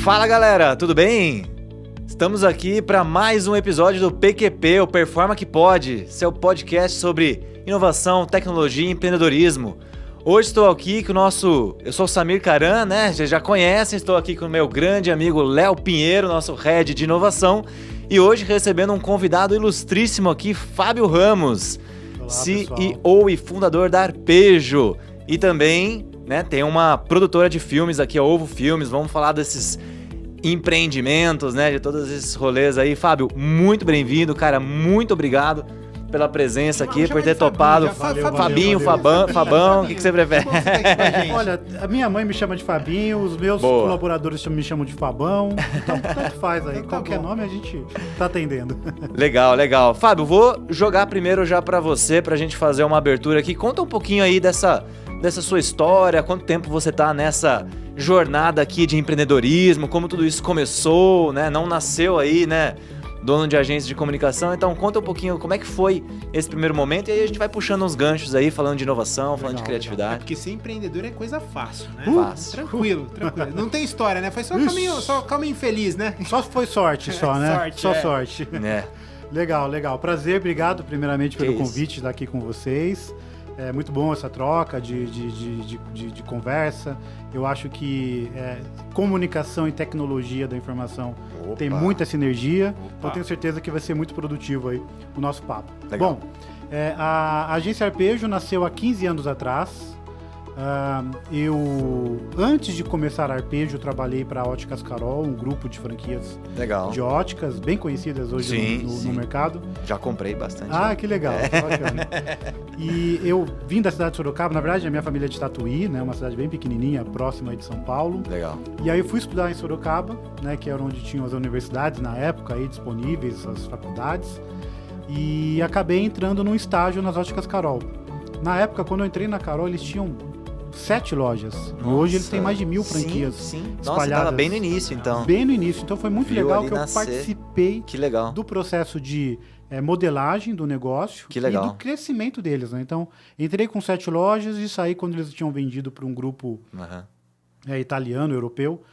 Fala galera, tudo bem? Estamos aqui para mais um episódio do PQP, o Performa que Pode, seu podcast sobre inovação, tecnologia e empreendedorismo. Hoje estou aqui com eu sou o Samir Caran, né? Vocês já conhecem, estou aqui com o meu grande amigo Léo Pinheiro, nosso head de inovação, e hoje recebendo um convidado ilustríssimo aqui, Fábio Ramos, Olá, CEO pessoal. e fundador da Arpejo, e também, né, tem uma produtora de filmes aqui, a Ovo Filmes. Vamos falar desses empreendimentos, né, de todos esses rolês aí. Fábio, muito bem-vindo, cara, muito obrigado pela presença aqui, por ter topado. Fabinho, Fabão, o que você prefere? Olha, a minha mãe me chama de Fabinho, os meus colaboradores me chamam de Fabão, então tanto faz aí, qualquer nome a gente tá atendendo. Legal. Fábio, vou jogar primeiro já pra você, pra gente fazer uma abertura aqui. Conta um pouquinho aí dessa sua história, quanto tempo você tá nessa jornada aqui de empreendedorismo, como tudo isso começou, né? Não nasceu aí, né, dono de agência de comunicação. Então conta um pouquinho como é que foi esse primeiro momento, e aí a gente vai puxando uns ganchos aí, falando de inovação, falando de criatividade. É porque ser empreendedor é coisa fácil, né? Fácil. Tranquilo. Não tem história, né? Foi só caminho feliz, né? Só foi sorte, né? Sorte, só é. sorte. É. Legal. Prazer, obrigado primeiramente pelo Que isso. convite de estar aqui com vocês. É muito bom essa troca de conversa. Eu acho que comunicação e tecnologia da informação Opa. tem muita sinergia. Opa. Então eu tenho certeza que vai ser muito produtivo aí o nosso papo. Legal. Bom, a agência Arpejo nasceu há 15 anos atrás. Antes de começar a Arpejo, eu trabalhei para a Óticas Carol, um grupo de franquias Legal. de óticas bem conhecidas hoje Sim. no mercado. Já comprei bastante. Ah, que legal, bacana. E eu vim da cidade de Sorocaba, na verdade a minha família é de Tatuí, né, uma cidade bem pequenininha, próxima aí de São Paulo. Legal. E aí eu fui estudar em Sorocaba, né, que era onde tinham as universidades na época aí disponíveis, as faculdades, e acabei entrando num estágio nas Óticas Carol. Na época, quando eu entrei na Carol, eles tinham 7 lojas. Hoje eles têm mais de 1.000 franquias. Sim. Nossa, espalhadas. tava bem no início, então. Bem no início. Então foi muito Viu legal ali que eu nascer. participei Que legal. do processo de modelagem do negócio Que legal. e do crescimento deles, né? Então, entrei com 7 lojas e saí quando eles tinham vendido para um grupo Aham. italiano, europeu,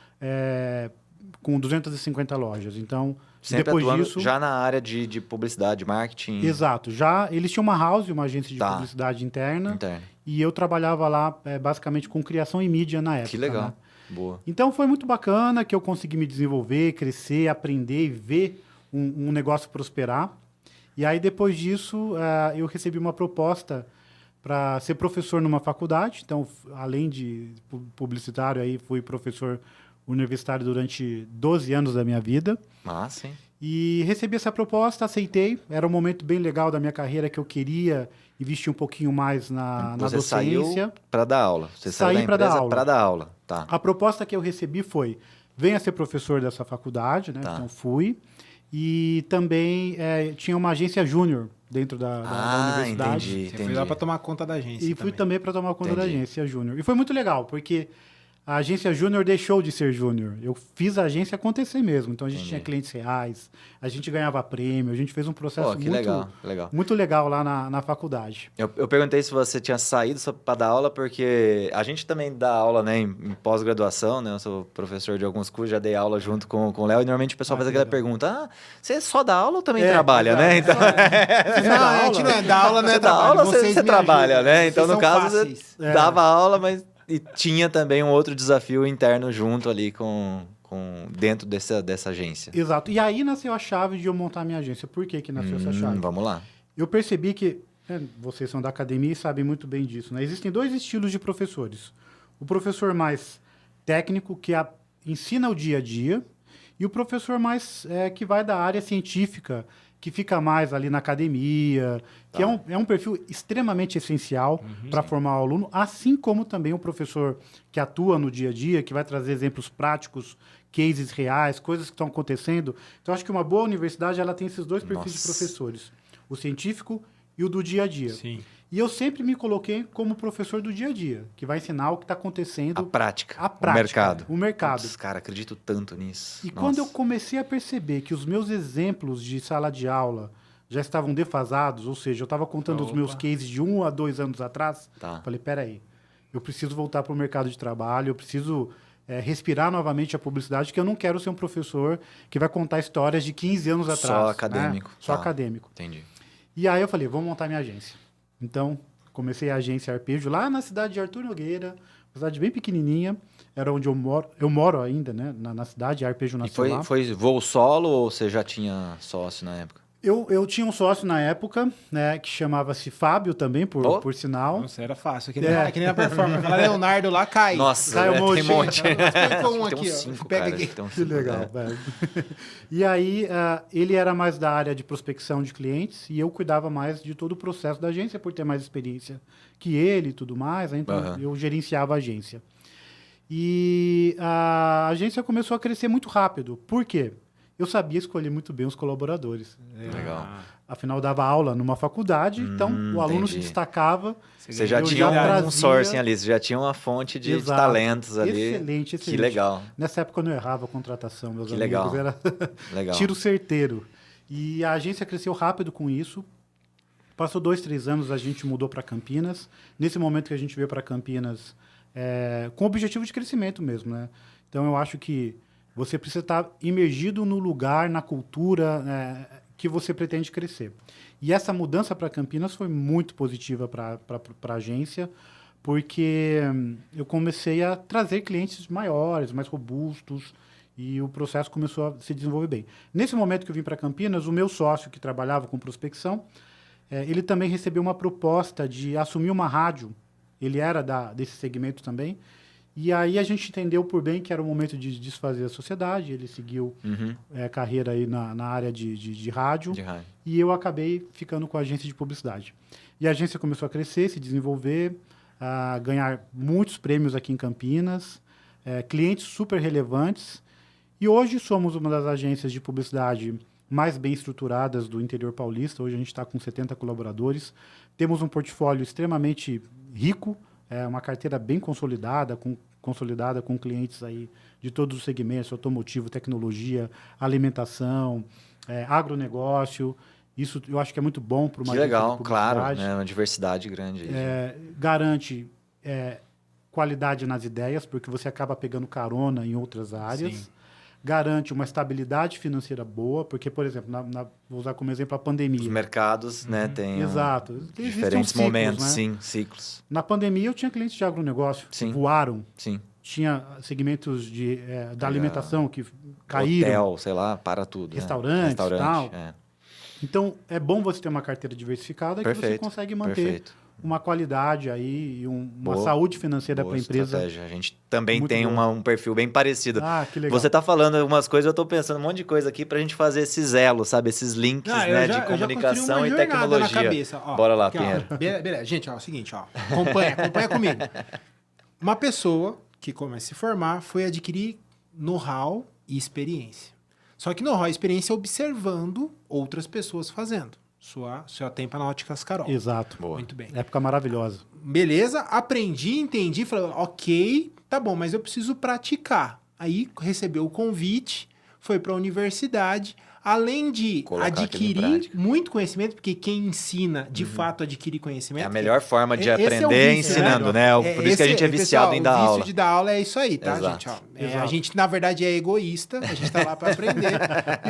com 250 lojas. Então, Sempre depois atuando disso... já na área de publicidade, marketing. Exato. Já eles tinham uma house, uma agência de Tá. publicidade interna, Interno. e eu trabalhava lá basicamente com criação e mídia na época. Que legal. Né? Boa. Então foi muito bacana que eu consegui me desenvolver, crescer, aprender e ver um negócio prosperar. E aí depois disso eu recebi uma proposta para ser professor numa faculdade. Então, além de publicitário, aí fui professor universitário durante 12 anos da minha vida. Massa, hein? E recebi essa proposta, aceitei. Era um momento bem legal da minha carreira que eu queria investir um pouquinho mais na Você docência. saiu para dar aula. Você Saí saiu da pra dar empresa aula. para dar aula. Tá. A proposta que eu recebi foi: venha ser professor dessa faculdade, né? Tá. Então fui. E também tinha uma agência júnior dentro da universidade. Entendi. Você foi lá pra tomar conta da agência. E fui também para tomar conta da Entendi. agência júnior. E foi muito legal, porque a agência júnior deixou de ser júnior. Eu fiz a agência acontecer mesmo. Então a gente Entendi. tinha clientes reais, a gente ganhava prêmio, a gente fez um processo Pô, que legal. muito legal lá na faculdade. Eu perguntei se você tinha saído só para dar aula, porque a gente também dá aula, né, em pós-graduação, né? Eu sou professor de alguns cursos, já dei aula junto com o Léo, e normalmente o pessoal faz aquela pergunta: você só dá aula ou também trabalha, né? Então, Não, a gente não é da aula, né? você dá aula ou Vocês você me trabalha, ajudam. né? Vocês Então, no são caso, fáceis. você dava aula, mas e tinha também um outro desafio interno junto ali dentro dessa agência. Exato. E aí nasceu a chave de eu montar minha agência. Por que nasceu essa chave? Vamos lá. Eu percebi que, vocês são da academia e sabem muito bem disso, né? Existem 2 estilos de professores. O professor mais técnico, que ensina o dia a dia, e o professor mais que vai da área científica, que fica mais ali na academia, que é um perfil extremamente essencial para formar o aluno, assim como também o professor que atua no dia a dia, que vai trazer exemplos práticos, cases reais, coisas que estão acontecendo. Então, acho que uma boa universidade ela tem esses 2 perfis de professores, o científico e o do dia a dia. Sim. E eu sempre me coloquei como professor do dia a dia, que vai ensinar o que está acontecendo. A prática. A prática. O mercado. O mercado. Putz, cara, acredito tanto nisso. E quando eu comecei a perceber que os meus exemplos de sala de aula já estavam defasados, ou seja, eu estava contando os meus cases de 1 a 2 anos atrás, falei, peraí, eu preciso voltar para o mercado de trabalho, eu preciso respirar novamente a publicidade, que eu não quero ser um professor que vai contar histórias de 15 anos atrás. Só acadêmico. Né? Só acadêmico. Entendi. E aí eu falei, vou montar minha agência. Então, comecei a agência Arpejo lá na cidade de Arthur Nogueira, uma cidade bem pequenininha, era onde eu moro ainda, né, na cidade, Arpejo nasceu lá. E foi voo solo ou você já tinha sócio na época? Eu tinha um sócio na época, né, que chamava-se Fábio também, por sinal. Nossa, era fácil. Que nem a performance. Fala Leonardo lá, cai. Nossa, Cai um tem um monte. Pegou um Tem aqui, uns ó. 5, Pega cara. aqui. Tem uns Que cinco, legal, né? velho. E aí, ele era mais da área de prospecção de clientes e eu cuidava mais de todo o processo da agência, por ter mais experiência que ele e tudo mais, né? Então eu gerenciava a agência. E a agência começou a crescer muito rápido. Por quê? Eu sabia escolher muito bem os colaboradores. Legal. Afinal, eu dava aula numa faculdade, então o aluno se entendi. destacava. Você já Eu tinha um trazia- sourcing ali, você já tinha uma fonte de Exato. talentos ali. Excelente. Que legal, Nessa época eu não errava a contratação, meus Que amigos. legal. Era legal. tiro certeiro. E a agência cresceu rápido com isso. Passou 2, 3 anos, a gente mudou para Campinas. Nesse momento que a gente veio para Campinas, com o objetivo de crescimento mesmo, né? Então eu acho que você precisa estar imergido no lugar, na cultura que você pretende crescer. E essa mudança para Campinas foi muito positiva para a agência, porque eu comecei a trazer clientes maiores, mais robustos, e o processo começou a se desenvolver bem. Nesse momento que eu vim para Campinas, o meu sócio, que trabalhava com prospecção, ele também recebeu uma proposta de assumir uma rádio. Ele era desse segmento também. E aí a gente entendeu por bem que era o momento de desfazer a sociedade. Ele seguiu carreira aí na área de rádio. De rádio. E eu acabei ficando com a agência de publicidade. E a agência começou a crescer, se desenvolver, a ganhar muitos prêmios aqui em Campinas, clientes super relevantes. E hoje somos uma das agências de publicidade mais bem estruturadas do interior paulista. Hoje a gente está com 70 colaboradores. Temos um portfólio extremamente rico, uma carteira bem consolidada com clientes aí de todos os segmentos, automotivo, tecnologia, alimentação, agronegócio. Isso eu acho que é muito bom para uma Que agência de legal, claro, publicidade. né? Uma diversidade grande. Aí. Garante qualidade nas ideias, porque você acaba pegando carona em outras áreas. Sim. Garante uma estabilidade financeira boa, porque, por exemplo, vou usar como exemplo a pandemia. Os mercados, né, têm Exato. Existem diferentes ciclos, momentos, né? sim, ciclos. Na pandemia, eu tinha clientes de agronegócio que Sim. voaram. Sim. Tinha segmentos da alimentação que caíram. Hotel, sei lá, para tudo. Restaurantes, né? tal. É. Então, é bom você ter uma carteira diversificada que você Perfeito, consegue manter perfeito. uma qualidade aí e uma Boa- saúde financeira para Boa a empresa. estratégia. A gente também Muito tem boa. um perfil bem parecido. Ah, que legal. Você tá falando algumas coisas, eu tô pensando um monte de coisa aqui pra gente fazer esses elos, sabe? Esses links, Não, né? eu já De comunicação construí uma e jornada tecnologia. na cabeça, ó. Bora lá, Aqui, ó. Pinheiro. Beleza, gente, ó, é o seguinte, ó. Acompanha comigo. Uma pessoa que começa a se formar foi adquirir know-how e experiência. Só que know-how e experiência observando outras pessoas fazendo. Sua tempo na Óticas Carol. Exato. Boa. Muito bem. Época maravilhosa. Beleza, aprendi, entendi, falei, ok, tá bom, mas eu preciso praticar. Aí recebeu o convite, foi para a universidade, além de Colocar aquilo em adquirir prática. muito conhecimento, porque quem ensina, de fato, adquire É conhecimento. a melhor forma de Esse é o aprender é vício, ensinando, né? Por isso que a gente é viciado em dar aula. O aula. vício de dar aula é isso aí, tá, Exato. gente? Ó, Exato. a gente, na verdade, é egoísta, a gente tá lá para aprender.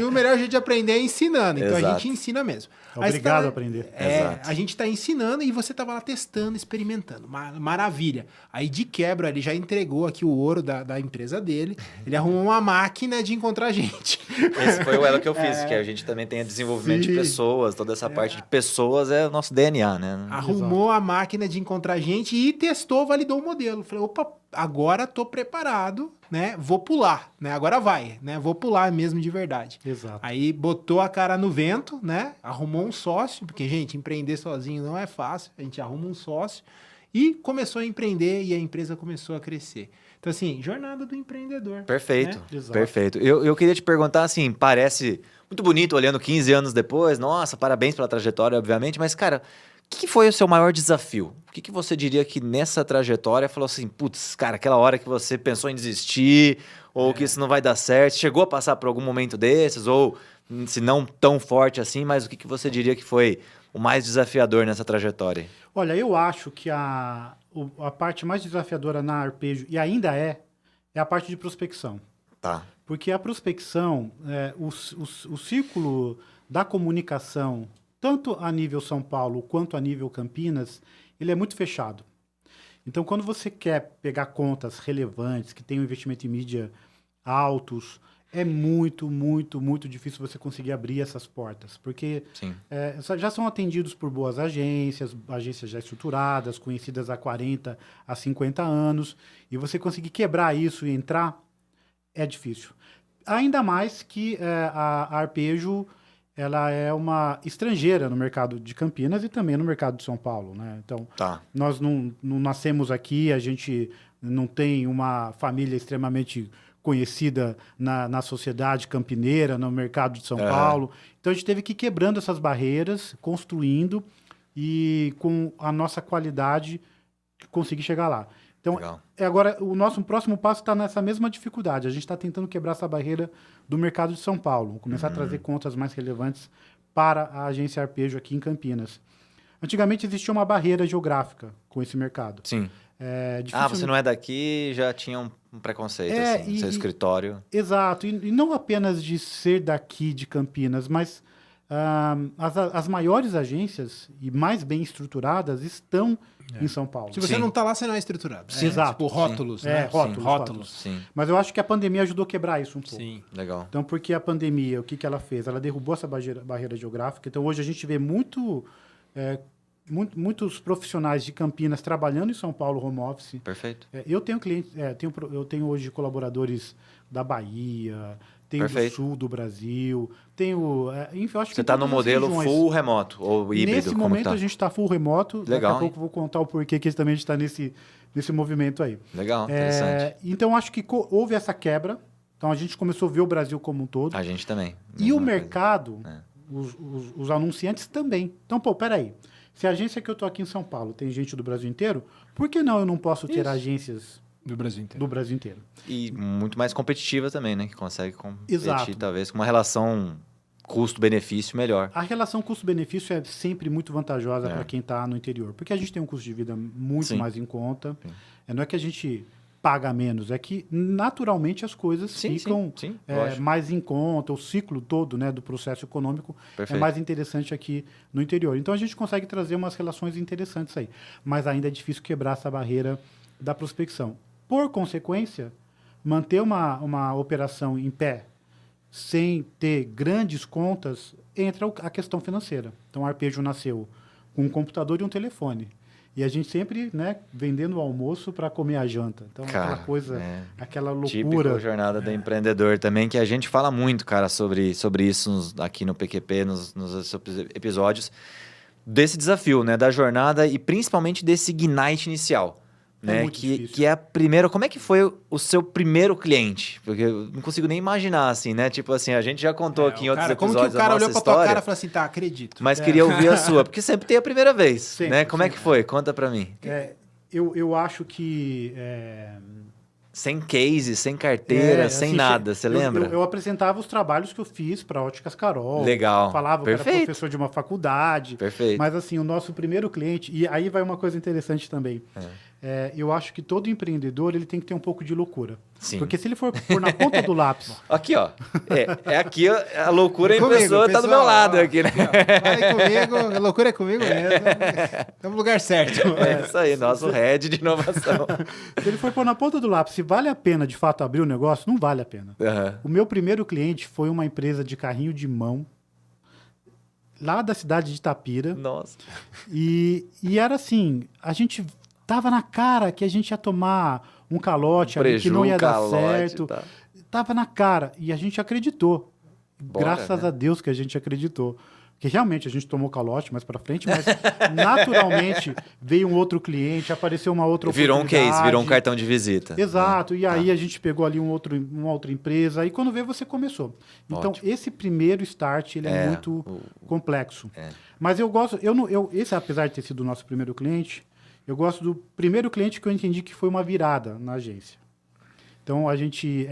E o melhor jeito de aprender é ensinando. Então, a Exato. gente ensina mesmo. Aí você Obrigado tá- a aprender. Exato. A gente tá ensinando e você tava lá testando, experimentando. Maravilha. Aí, de quebra, ele já entregou aqui o ouro da empresa dele. Ele arrumou uma máquina de encontrar gente. Esse foi o elo que eu fiz, que a gente também tem desenvolvimento de Sim. pessoas, toda essa parte de pessoas é o nosso DNA, né? Arrumou a máquina de encontrar gente e testou, validou o modelo. Falei, opa, agora tô preparado, né? Vou pular, né? Agora vai, né? Vou pular mesmo de verdade. Exato. Aí botou a cara no vento, né? Arrumou um sócio, porque, gente, empreender sozinho não é fácil. A gente arruma um sócio e começou a empreender e a empresa começou a crescer. Então, assim, jornada do empreendedor. Perfeito, Né? Exato. perfeito. Eu queria te perguntar, assim, parece muito bonito olhando 15 anos depois, nossa, parabéns pela trajetória, obviamente, mas, cara, o que foi o seu maior desafio? O que você diria que nessa trajetória falou assim, putz, cara, aquela hora que você pensou em desistir, ou que isso não vai dar certo, chegou a passar por algum momento desses, ou se não tão forte assim, mas o que você diria que foi o mais desafiador nessa trajetória? Olha, eu acho que a parte mais desafiadora na Arpejo, e ainda é é a parte de prospecção. Tá. Porque a prospecção, o círculo da comunicação, tanto a nível São Paulo quanto a nível Campinas, ele é muito fechado. Então, quando você quer pegar contas relevantes, que têm um investimento em mídia altos, é muito, muito, muito difícil você conseguir abrir essas portas. Porque Sim. já são atendidos por boas agências já estruturadas, conhecidas há 40, há 50 anos, e você conseguir quebrar isso e entrar é difícil. Ainda mais que a Arpejo ela é uma estrangeira no mercado de Campinas e também no mercado de São Paulo, né? Então, nós não nascemos aqui, a gente não tem uma família extremamente conhecida na sociedade campineira, no mercado de São Paulo. Então, a gente teve que ir quebrando essas barreiras, construindo e com a nossa qualidade conseguir chegar lá. Então, agora, o nosso próximo passo está nessa mesma dificuldade. A gente está tentando quebrar essa barreira do mercado de São Paulo, começar a trazer contas mais relevantes para a agência Arpejo aqui em Campinas. Antigamente existia uma barreira geográfica com esse mercado. Sim. Você não é daqui, já tinha um preconceito, assim, seu escritório. Exato. E não apenas de ser daqui, de Campinas, mas as maiores agências e mais bem estruturadas estão em São Paulo. Se você não está lá, você não é estruturado. Sim, exato. Tipo rótulos, né? Rótulos. Sim. Mas eu acho que a pandemia ajudou a quebrar isso um pouco. Sim. Legal. Então, porque a pandemia, o que ela fez? Ela derrubou essa barreira geográfica. Então, hoje a gente vê muitos profissionais de Campinas trabalhando em São Paulo, home office. Perfeito. Eu tenho clientes, eu tenho hoje colaboradores da Bahia, tenho do sul do Brasil, enfim, eu acho que você está no modelo full remoto ou híbrido? Nesse momento a gente está full remoto. Legal. Daqui a pouco eu vou contar o porquê que também a gente está nesse movimento aí. Legal, interessante. Então, acho que houve essa quebra. Então, a gente começou a ver o Brasil como um todo. A gente também. E o mercado, os anunciantes também. Então, peraí. Se a agência que eu estou aqui em São Paulo tem gente do Brasil inteiro, por que não eu não posso ter agências do Brasil inteiro? E muito mais competitiva também, né? Que consegue competir, Exato. talvez, com uma relação custo-benefício melhor. A relação custo-benefício é sempre muito vantajosa para quem está no interior, porque a gente tem um custo de vida muito mais em conta. Não é que a gente paga menos, é que naturalmente as coisas ficam mais em conta, o ciclo todo, né, do processo econômico é mais interessante aqui no interior. Então a gente consegue trazer umas relações interessantes aí, mas ainda é difícil quebrar essa barreira da prospecção. Por consequência, manter uma operação em pé sem ter grandes contas, entra a questão financeira. Então, a Arpejo nasceu com um computador e um telefone. E a gente sempre, né, vendendo o almoço para comer a janta. Então, aquela coisa, aquela loucura. Típico jornada do empreendedor também, que a gente fala muito, cara, sobre isso aqui no PQP, nos episódios, desse desafio, né, da jornada e principalmente desse ignite inicial. Né? Que é a primeira... Como é que foi o seu primeiro cliente? Porque eu não consigo nem imaginar, assim, né? Tipo assim, a gente já contou aqui em outros episódios como que o cara olhou pra tua cara e falou assim, tá, acredito. Mas queria ouvir a sua, porque sempre tem a primeira vez, sempre, né? Como é que foi? Conta pra mim. Eu acho que... Sem case, sem carteira, sem assim, nada, você lembra? Eu apresentava os trabalhos que eu fiz para Óticas Carol. Legal. Falava que era professor de uma faculdade. Perfeito. Mas assim, o nosso primeiro cliente... E aí vai uma coisa interessante também. Eu acho que todo empreendedor ele tem que ter um pouco de loucura. Sim. Porque se ele for pôr na ponta do lápis... Aqui, ó. Aqui a loucura em pessoa tá do meu lado. Aqui, né? Vai comigo, a loucura é comigo mesmo. Estamos no lugar certo. É isso aí, nosso head de inovação. Se ele for pôr na ponta do lápis, se vale a pena de fato abrir o negócio, não vale a pena. O meu primeiro cliente foi uma empresa de carrinho de mão lá da cidade de Itapira. Nossa. E era assim, a gente... Tava na cara que a gente ia tomar um calote, que não ia dar certo. Tá. Tava na cara. E a gente acreditou. Graças a Deus que a gente acreditou. Porque realmente a gente tomou calote mais pra frente, mas naturalmente veio um outro cliente, apareceu uma outra oportunidade. Virou um case, virou um cartão de visita. Exato. E aí a gente pegou ali uma outra empresa. E quando veio, você começou. Então, esse primeiro start, ele é muito complexo. Mas eu gosto... Esse, apesar de ter sido o nosso primeiro cliente... Eu gosto do primeiro cliente que eu entendi que foi uma virada na agência. Então, a gente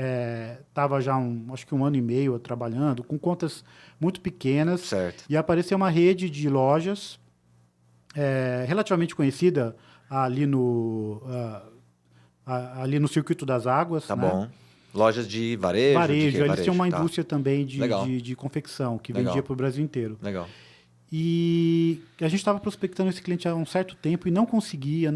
estava já, acho que 1 ano e meio trabalhando, com contas muito pequenas. Certo. E apareceu uma rede de lojas relativamente conhecida ali ali no Circuito das Águas. Tá né? bom. Lojas de varejo? Varejo. Eles tinham uma tá. indústria também Legal. de confecção, que Legal. vendia para o Brasil inteiro. Legal. E a gente estava prospectando esse cliente há um certo tempo e não conseguia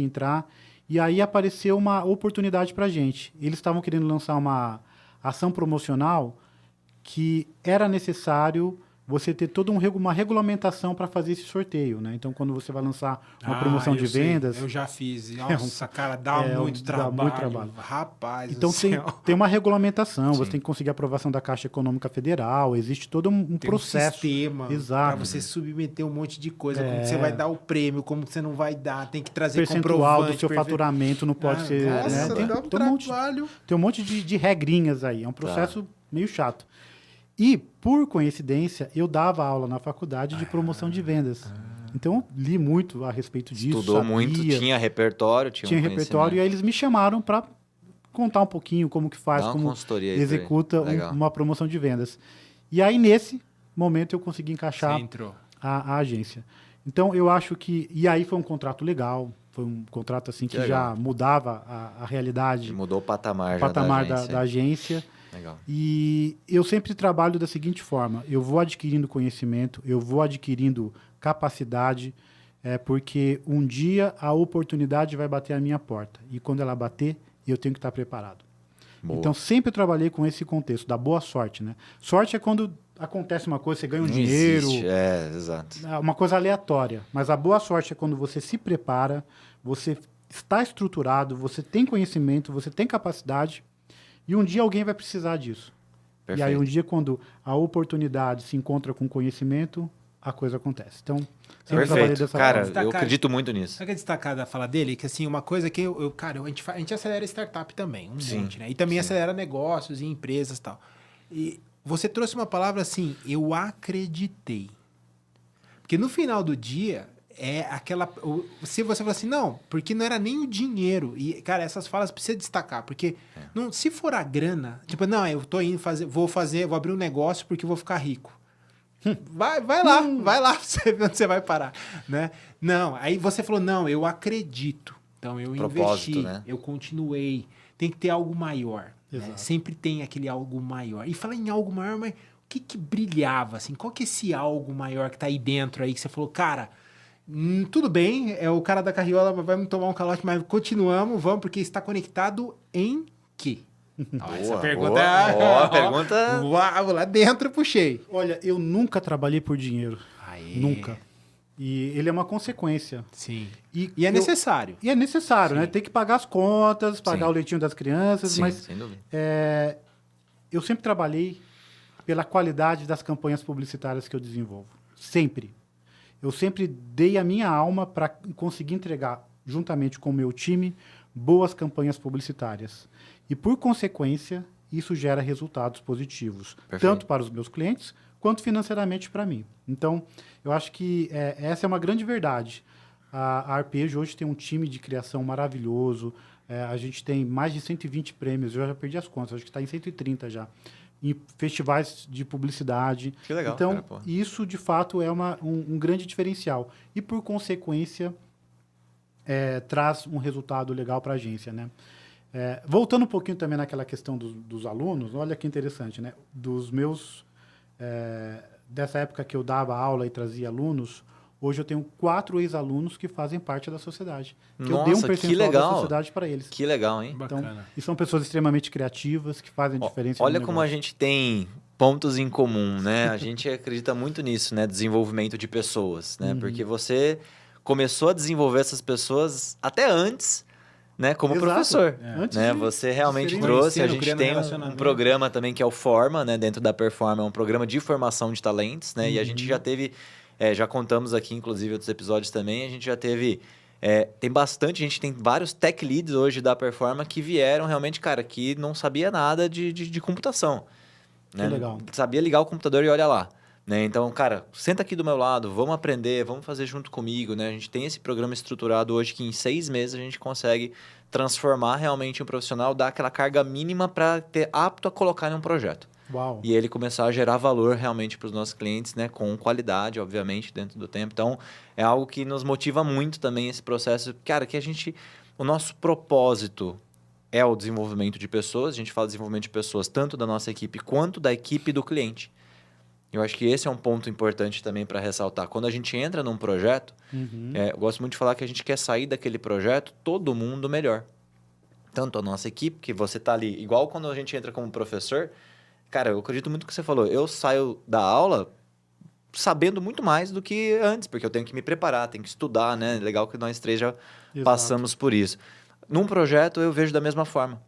entrar. E aí apareceu uma oportunidade para a gente. Eles estavam querendo lançar uma ação promocional que era necessário você ter toda uma regulamentação para fazer esse sorteio, né? Então, quando você vai lançar uma promoção de vendas... Eu já fiz. Nossa, cara, dá muito dá trabalho. muito trabalho. Rapaz Então, do céu. tem uma regulamentação, Sim. você tem que conseguir a aprovação da Caixa Econômica Federal, existe todo um Tem processo. um sistema Exato. para você submeter um monte de coisa. Como que você vai dar o prêmio, como que você não vai dar. Tem que trazer Percentual comprovante. do seu faturamento não pode ser... Nossa, né? dá um Tem um monte, trabalho. tem um monte de regrinhas aí, é um processo meio chato. E, por coincidência, eu dava aula na faculdade de promoção de vendas. Então, eu li muito a respeito disso. Estudou sabia, muito, tinha repertório, tinha repertório, e aí eles me chamaram para contar um pouquinho como que faz, Dá uma como consultoria aí executa pra ele. Legal. uma promoção de vendas. E aí, nesse momento, eu consegui encaixar Você entrou. a agência. Então, eu acho que... E aí foi um contrato legal, foi um contrato assim que legal. já mudava a realidade, Mudou o patamar, o patamar já da agência. Legal. E eu sempre trabalho da seguinte forma: eu vou adquirindo conhecimento, eu vou adquirindo capacidade, porque um dia a oportunidade vai bater à minha porta. E quando ela bater, eu tenho que estar preparado. Boa. Então, sempre eu trabalhei com esse contexto da boa sorte, né? Sorte é quando acontece uma coisa, você ganha um Não dinheiro, existe. Exato. uma coisa aleatória. Mas a boa sorte é quando você se prepara, você está estruturado, você tem conhecimento, você tem capacidade, e um dia alguém vai precisar disso. Perfeito. E aí, um dia, quando a oportunidade se encontra com conhecimento, a coisa acontece. Então, sempre trabalhei Perfeito. dessa Cara, forma. eu acredito muito nisso. Sabe o que é destacar da fala dele? Que assim, uma coisa que a gente acelera startup também, Sim, monte, né? E também sim. acelera negócios e empresas e tal. E você trouxe uma palavra assim, eu acreditei. Porque no final do dia, é aquela... Se você fala assim, não, porque não era nem o dinheiro. E, cara, essas falas precisa destacar, porque não, se for a grana, tipo, não, eu tô indo vou abrir um negócio porque eu vou ficar rico. Vai lá pra você ver onde você vai parar, né? Não, aí você falou, não, eu acredito. Então, eu Propósito, investi, né? eu continuei. Tem que ter algo maior. Né? Exato. Sempre tem aquele algo maior. E fala em algo maior, mas o que brilhava, assim? Qual que é esse algo maior que tá aí dentro aí, que você falou, cara, tudo bem, o cara da carriola vai me tomar um calote, mas continuamos, vamos, porque está conectado em quê? Essa pergunta boa pergunta. Uau, lá dentro puxei. Olha, eu nunca trabalhei por dinheiro. Aê. Nunca. E ele é uma consequência. Sim. E E é eu- necessário. E é necessário, Sim. né? Tem que pagar as contas, pagar Sim. o leitinho das crianças, Sim, mas sem dúvida. eu sempre trabalhei pela qualidade das campanhas publicitárias que eu desenvolvo. Sempre. Eu sempre dei a minha alma para conseguir entregar, juntamente com o meu time, boas campanhas publicitárias. E, por consequência, isso gera resultados positivos, Perfeito. tanto para os meus clientes, quanto financeiramente para mim. Então, eu acho que essa é uma grande verdade. A Arpejo hoje tem um time de criação maravilhoso, a gente tem mais de 120 prêmios, eu já perdi as contas, acho que está em 130 já, em festivais de publicidade. Que legal, Então, cara, pô. isso, de fato, é um grande diferencial. E, por consequência, traz um resultado legal para a agência, né? Voltando um pouquinho também naquela questão dos alunos, olha que interessante, né? Dessa época que eu dava aula e trazia alunos, hoje eu tenho 4 ex-alunos que fazem parte da sociedade. Que eu dei um Nossa, que percentual da legal. sociedade para eles. Que legal, hein? Então, Bacana. e são pessoas extremamente criativas, que fazem diferença. Olha no como a negócio. gente tem pontos em comum, né? A gente acredita muito nisso, né? Desenvolvimento de pessoas, né? Porque você começou a desenvolver essas pessoas até antes, né? Como Exato. professor, Antes né? de- Você realmente serem trouxe. A conhecendo, gente criando tem um relacionamento. programa também que é o Forma, né? Dentro da Performa, é um programa de formação de talentos, né? E a gente já teve, já contamos aqui, inclusive, outros episódios também, a gente já teve... tem bastante, a gente tem vários tech leads hoje da Performa que vieram realmente, cara, que não sabia nada de computação. Né? legal. Sabia ligar o computador e olha lá. Né? Então, cara, senta aqui do meu lado, vamos aprender, vamos fazer junto comigo. Né? A gente tem esse programa estruturado hoje que em 6 meses a gente consegue transformar realmente um profissional, dar aquela carga mínima para ter apto a colocar em um projeto. Uau. E ele começar a gerar valor realmente para os nossos clientes, né? Com qualidade, obviamente, dentro do tempo. Então, é algo que nos motiva muito também esse processo. Cara, que a gente... o nosso propósito é o desenvolvimento de pessoas. A gente fala de desenvolvimento de pessoas tanto da nossa equipe quanto da equipe do cliente. Eu acho que esse é um ponto importante também para ressaltar. Quando a gente entra num projeto, eu gosto muito de falar que a gente quer sair daquele projeto todo mundo melhor. Tanto a nossa equipe, que você está ali, igual quando a gente entra como professor, cara, eu acredito muito no que você falou. Eu saio da aula sabendo muito mais do que antes, porque eu tenho que me preparar, tenho que estudar, né? Legal que nós três já passamos por isso. Num projeto, eu vejo da mesma forma.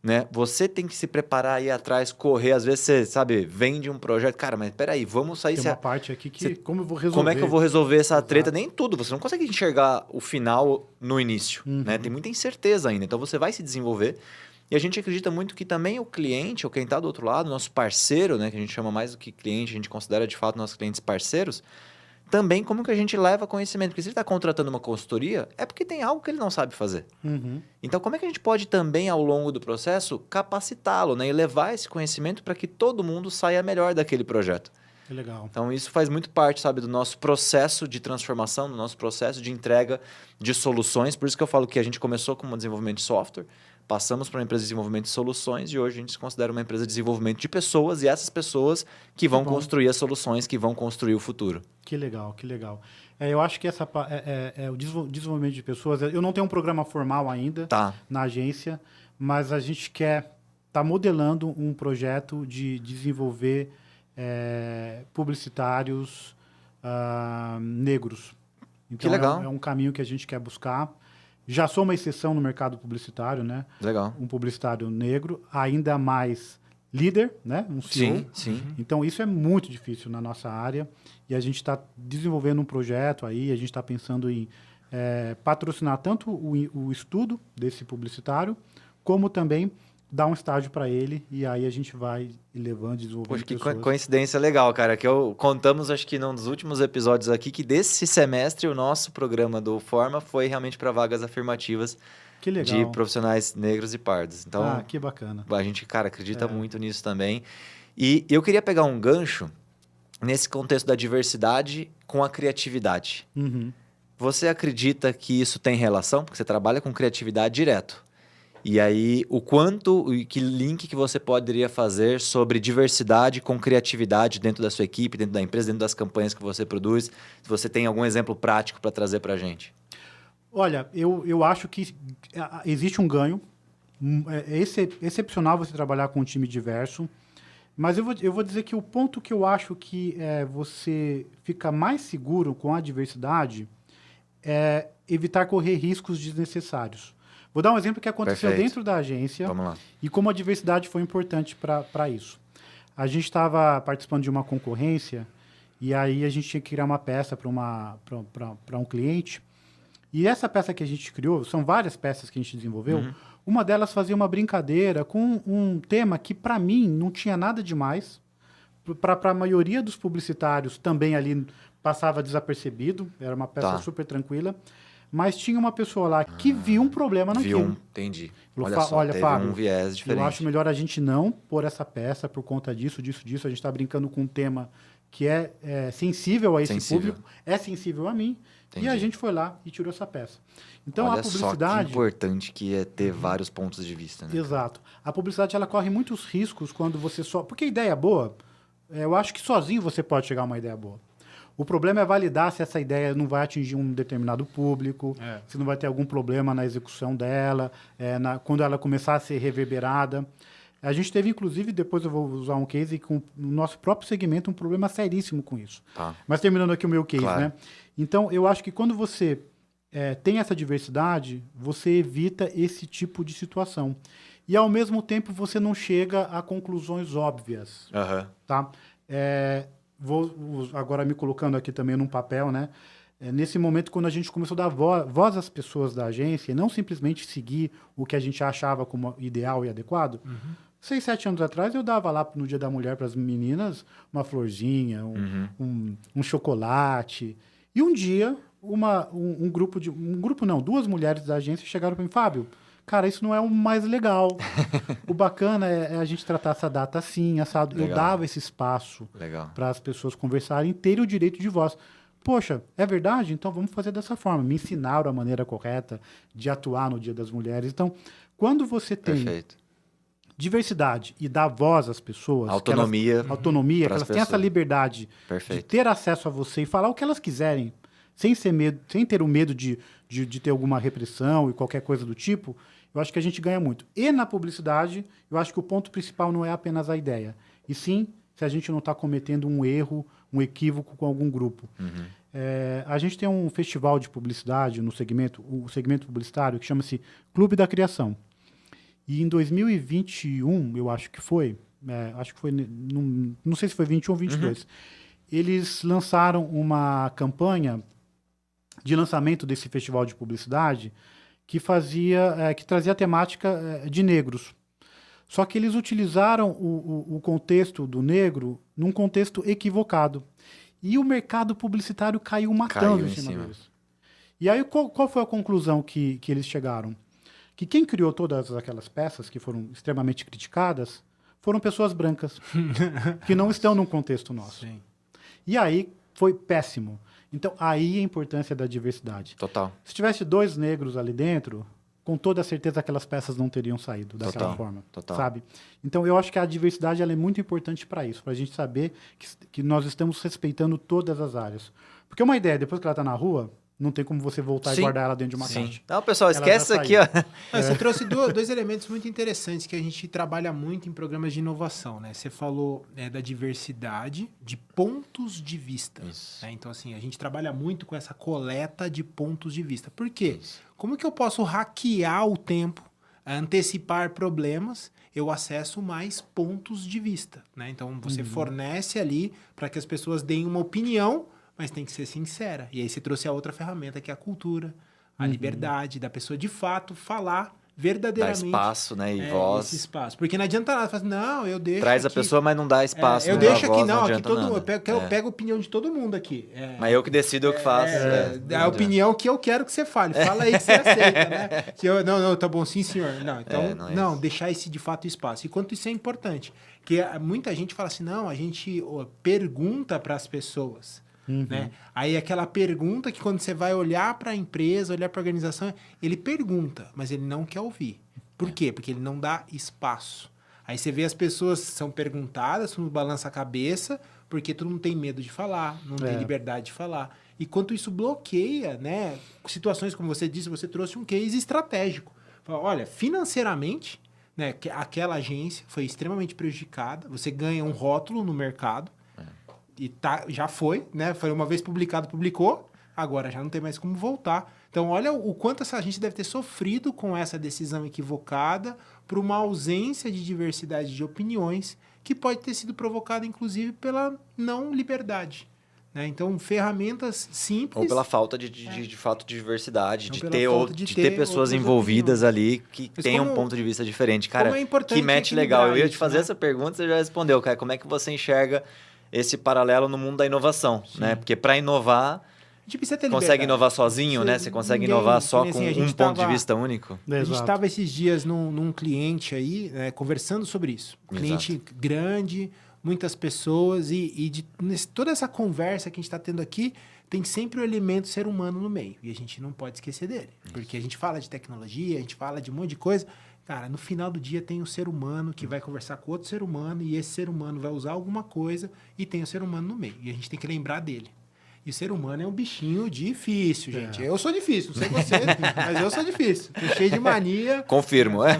Né? Você tem que se preparar, ir atrás, correr. Às vezes você, sabe, vende um projeto. Cara, mas peraí, vamos sair... Tem uma parte aqui que... como eu vou resolver? Como é que eu vou resolver essa treta? Nem tudo. Você não consegue enxergar o final no início. Né? Tem muita incerteza ainda. Então, você vai se desenvolver. E a gente acredita muito que também o cliente, ou quem está do outro lado, nosso parceiro, né? Que a gente chama mais do que cliente, a gente considera, de fato, nossos clientes parceiros, também como que a gente leva conhecimento. Porque se ele está contratando uma consultoria, é porque tem algo que ele não sabe fazer. Então, como é que a gente pode também, ao longo do processo, capacitá-lo, né? E levar esse conhecimento para que todo mundo saia melhor daquele projeto. Que legal. Então, isso faz muito parte, sabe, do nosso processo de transformação, do nosso processo de entrega de soluções. Por isso que eu falo que a gente começou com um desenvolvimento de software, passamos para uma empresa de desenvolvimento de soluções e hoje a gente se considera uma empresa de desenvolvimento de pessoas e essas pessoas que vão construir as soluções, que vão construir o futuro. Que legal, que legal. Eu acho que o desenvolvimento de pessoas... Eu não tenho um programa formal ainda na agência, mas a gente tá modelando um projeto de desenvolver publicitários negros. Então, que legal. É um caminho que a gente quer buscar. Já sou uma exceção no mercado publicitário, né? Legal. Um publicitário negro, ainda mais líder, né? Um CEO. Sim. Então, isso é muito difícil na nossa área. E a gente está desenvolvendo um projeto aí, a gente está pensando em patrocinar tanto o estudo desse publicitário, como também dar um estágio para ele, e aí a gente vai levando, desenvolvendo. Poxa, que coincidência legal, cara, que contamos, acho que num dos últimos episódios aqui, que desse semestre o nosso programa do Forma foi realmente para vagas afirmativas de profissionais negros e pardos. Então, que bacana. A gente, cara, acredita muito nisso também. E eu queria pegar um gancho nesse contexto da diversidade com a criatividade. Você acredita que isso tem relação? Porque você trabalha com criatividade direto. E aí, que link que você poderia fazer sobre diversidade com criatividade dentro da sua equipe, dentro da empresa, dentro das campanhas que você produz? Se você tem algum exemplo prático para trazer para a gente. Olha, eu acho que existe um ganho. É excepcional você trabalhar com um time diverso. Mas eu vou dizer que o ponto que eu acho que você fica mais seguro com a diversidade é evitar correr riscos desnecessários. Vou dar um exemplo que aconteceu dentro da agência. Vamos lá. E como a diversidade foi importante para isso. A gente estava participando de uma concorrência e aí a gente tinha que criar uma peça para um cliente. E essa peça que a gente criou, são várias peças que a gente desenvolveu, uma delas fazia uma brincadeira com um tema que, para mim, não tinha nada demais. Para a maioria dos publicitários também ali passava desapercebido, era uma peça super tranquila. Mas tinha uma pessoa lá que viu um problema naquilo. Entendi. Olha, teve Fábio, um viés diferente. Eu acho melhor a gente não pôr essa peça por conta disso. A gente está brincando com um tema que é sensível a esse público, é sensível a mim. Entendi. E a gente foi lá e tirou essa peça. Então, olha a publicidade... só que importante que é ter vários pontos de vista. Né? Exato. A publicidade ela corre muitos riscos quando você só... Porque a ideia é boa, eu acho que sozinho você pode chegar a uma ideia boa. O problema é validar se essa ideia não vai atingir um determinado público, se não vai ter algum problema na execução dela, quando ela começar a ser reverberada. A gente teve, inclusive, depois eu vou usar um case com o nosso próprio segmento, um problema seríssimo com isso. Mas terminando aqui o meu case, né? Então, eu acho que quando você tem essa diversidade, você evita esse tipo de situação. E, ao mesmo tempo, você não chega a conclusões óbvias. Tá? Vou agora me colocando aqui também num papel, né? Nesse momento, quando a gente começou a dar voz às pessoas da agência, e não simplesmente seguir o que a gente achava como ideal e adequado, 6, 7 anos atrás, eu dava lá no Dia da Mulher para as meninas uma florzinha, um chocolate. E um dia, duas mulheres da agência chegaram para mim, Fábio, cara, isso não é o mais legal. O bacana é a gente tratar essa data assim, assado. Eu dava esse espaço para as pessoas conversarem, terem o direito de voz. poxa, é verdade? Então vamos fazer dessa forma. Me ensinaram a maneira correta de atuar no Dia das Mulheres. Então, quando você tem Perfeito. diversidade e dá voz às pessoas... Autonomia. Autonomia, que pras elas têm essa pessoas. liberdade de Perfeito. ter acesso a você e falar o que elas quiserem, sem ter o medo de ter alguma repressão e qualquer coisa do tipo, eu acho que a gente ganha muito. E na publicidade, eu acho que o ponto principal não é apenas a ideia, e sim se a gente não está cometendo um erro, um equívoco com algum grupo. A gente tem um festival de publicidade no segmento, o segmento publicitário, que chama-se Clube da Criação. E em 2021, eu acho que foi, não sei se foi 21 ou 22, eles lançaram uma campanha de lançamento desse festival de publicidade que trazia a temática de negros. Só que eles utilizaram o contexto do negro num contexto equivocado. E o mercado publicitário caiu matando em cima deles. E aí, qual foi a conclusão que eles chegaram? Que quem criou todas aquelas peças que foram extremamente criticadas foram pessoas brancas, que não estão num contexto nosso. Sim. E aí foi péssimo. Então, aí a importância da diversidade. Total. Se tivesse 2 negros ali dentro, com toda certeza aquelas peças não teriam saído daquela forma, sabe? Então, eu acho que a diversidade ela é muito importante para isso, para a gente saber que nós estamos respeitando todas as áreas. Porque uma ideia, depois que ela está na rua, não tem como você voltar e guardar ela dentro de uma caixa. Não, pessoal, Ela esquece isso já aqui, ó. Você trouxe dois elementos muito interessantes que a gente trabalha muito em programas de inovação, né? Você falou da diversidade de pontos de vista. Né? Então, assim, a gente trabalha muito com essa coleta de pontos de vista. Por quê? Como que eu posso hackear o tempo, antecipar problemas? Eu acesso mais pontos de vista, né? Então, você fornece ali para que as pessoas deem uma opinião, mas tem que ser sincera. E aí você trouxe a outra ferramenta, que é a cultura, a liberdade da pessoa, de fato, falar verdadeiramente. Dá espaço, né? E voz. Esse espaço. Porque não adianta nada. Falar assim, não, eu deixo Traz aqui, a pessoa, mas não dá espaço. eu não deixo dá aqui, voz, não. Aqui adianta todo nada. mundo. Eu pego a opinião de todo mundo aqui. Mas eu que decido, eu que faço. A opinião que eu quero que você fale. Fala aí que você aceita, né? Se eu, não, tá bom, sim, senhor. Não, então, não é deixar esse, de fato, espaço. E quanto isso é importante. Porque muita gente fala assim, não, a gente pergunta para as pessoas. Né? Aí aquela pergunta que quando você vai olhar para a empresa, olhar para a organização, ele pergunta, mas ele não quer ouvir. Por quê? Porque ele não dá espaço. Aí você vê as pessoas são perguntadas, todo mundo balança a cabeça, porque todo mundo tem medo de falar, não tem liberdade de falar. E quanto isso bloqueia, né? Situações como você disse, você trouxe um case estratégico. Fala, olha, financeiramente, né, aquela agência foi extremamente prejudicada, você ganha um rótulo no mercado, e já foi, né? Foi uma vez publicado, publicou, agora já não tem mais como voltar. Então, olha o quanto essa gente deve ter sofrido com essa decisão equivocada por uma ausência de diversidade de opiniões que pode ter sido provocada, inclusive, pela não liberdade. Né? Então, ferramentas simples... Ou pela falta de fato de diversidade, Não, de pela ter, falta de ter pessoas outras envolvidas ali que Mas tenham um como- ponto de vista diferente. Cara, como é importante que match equilibrar legal. Eu ia te isso, fazer né? essa pergunta, você já respondeu, cara. Como é que você enxerga esse paralelo no mundo da inovação, né? Porque para inovar, A gente precisa ter consegue liberdade. inovar sozinho, né? Você consegue Ninguém- inovar só assim, com a gente um ponto de tava- vista único? A gente Exato. estava esses dias num cliente aí, conversando sobre isso. Um cliente grande, muitas pessoas, toda essa conversa que a gente está tendo aqui, tem sempre o elemento ser humano no meio. E a gente não pode esquecer dele. Porque a gente fala de tecnologia, a gente fala de um monte de coisa. Cara, no final do dia tem o ser humano que vai conversar com outro ser humano, e esse ser humano vai usar alguma coisa, e tem o ser humano no meio. E a gente tem que lembrar dele. E o ser humano é um bichinho difícil, gente. Eu sou difícil, não sei você, mas eu sou difícil. Tô cheio de mania. Confirmo, é?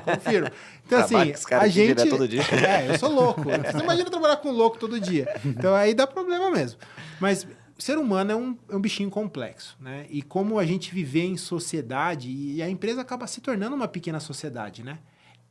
Confirmo. Então, assim, Trabalho com esse cara a aqui gente... direto todo dia. Eu sou louco. Você imagina trabalhar com louco todo dia. Então, aí dá problema mesmo. Mas o ser humano é um bichinho complexo, né? E como a gente vive em sociedade, e a empresa acaba se tornando uma pequena sociedade, né?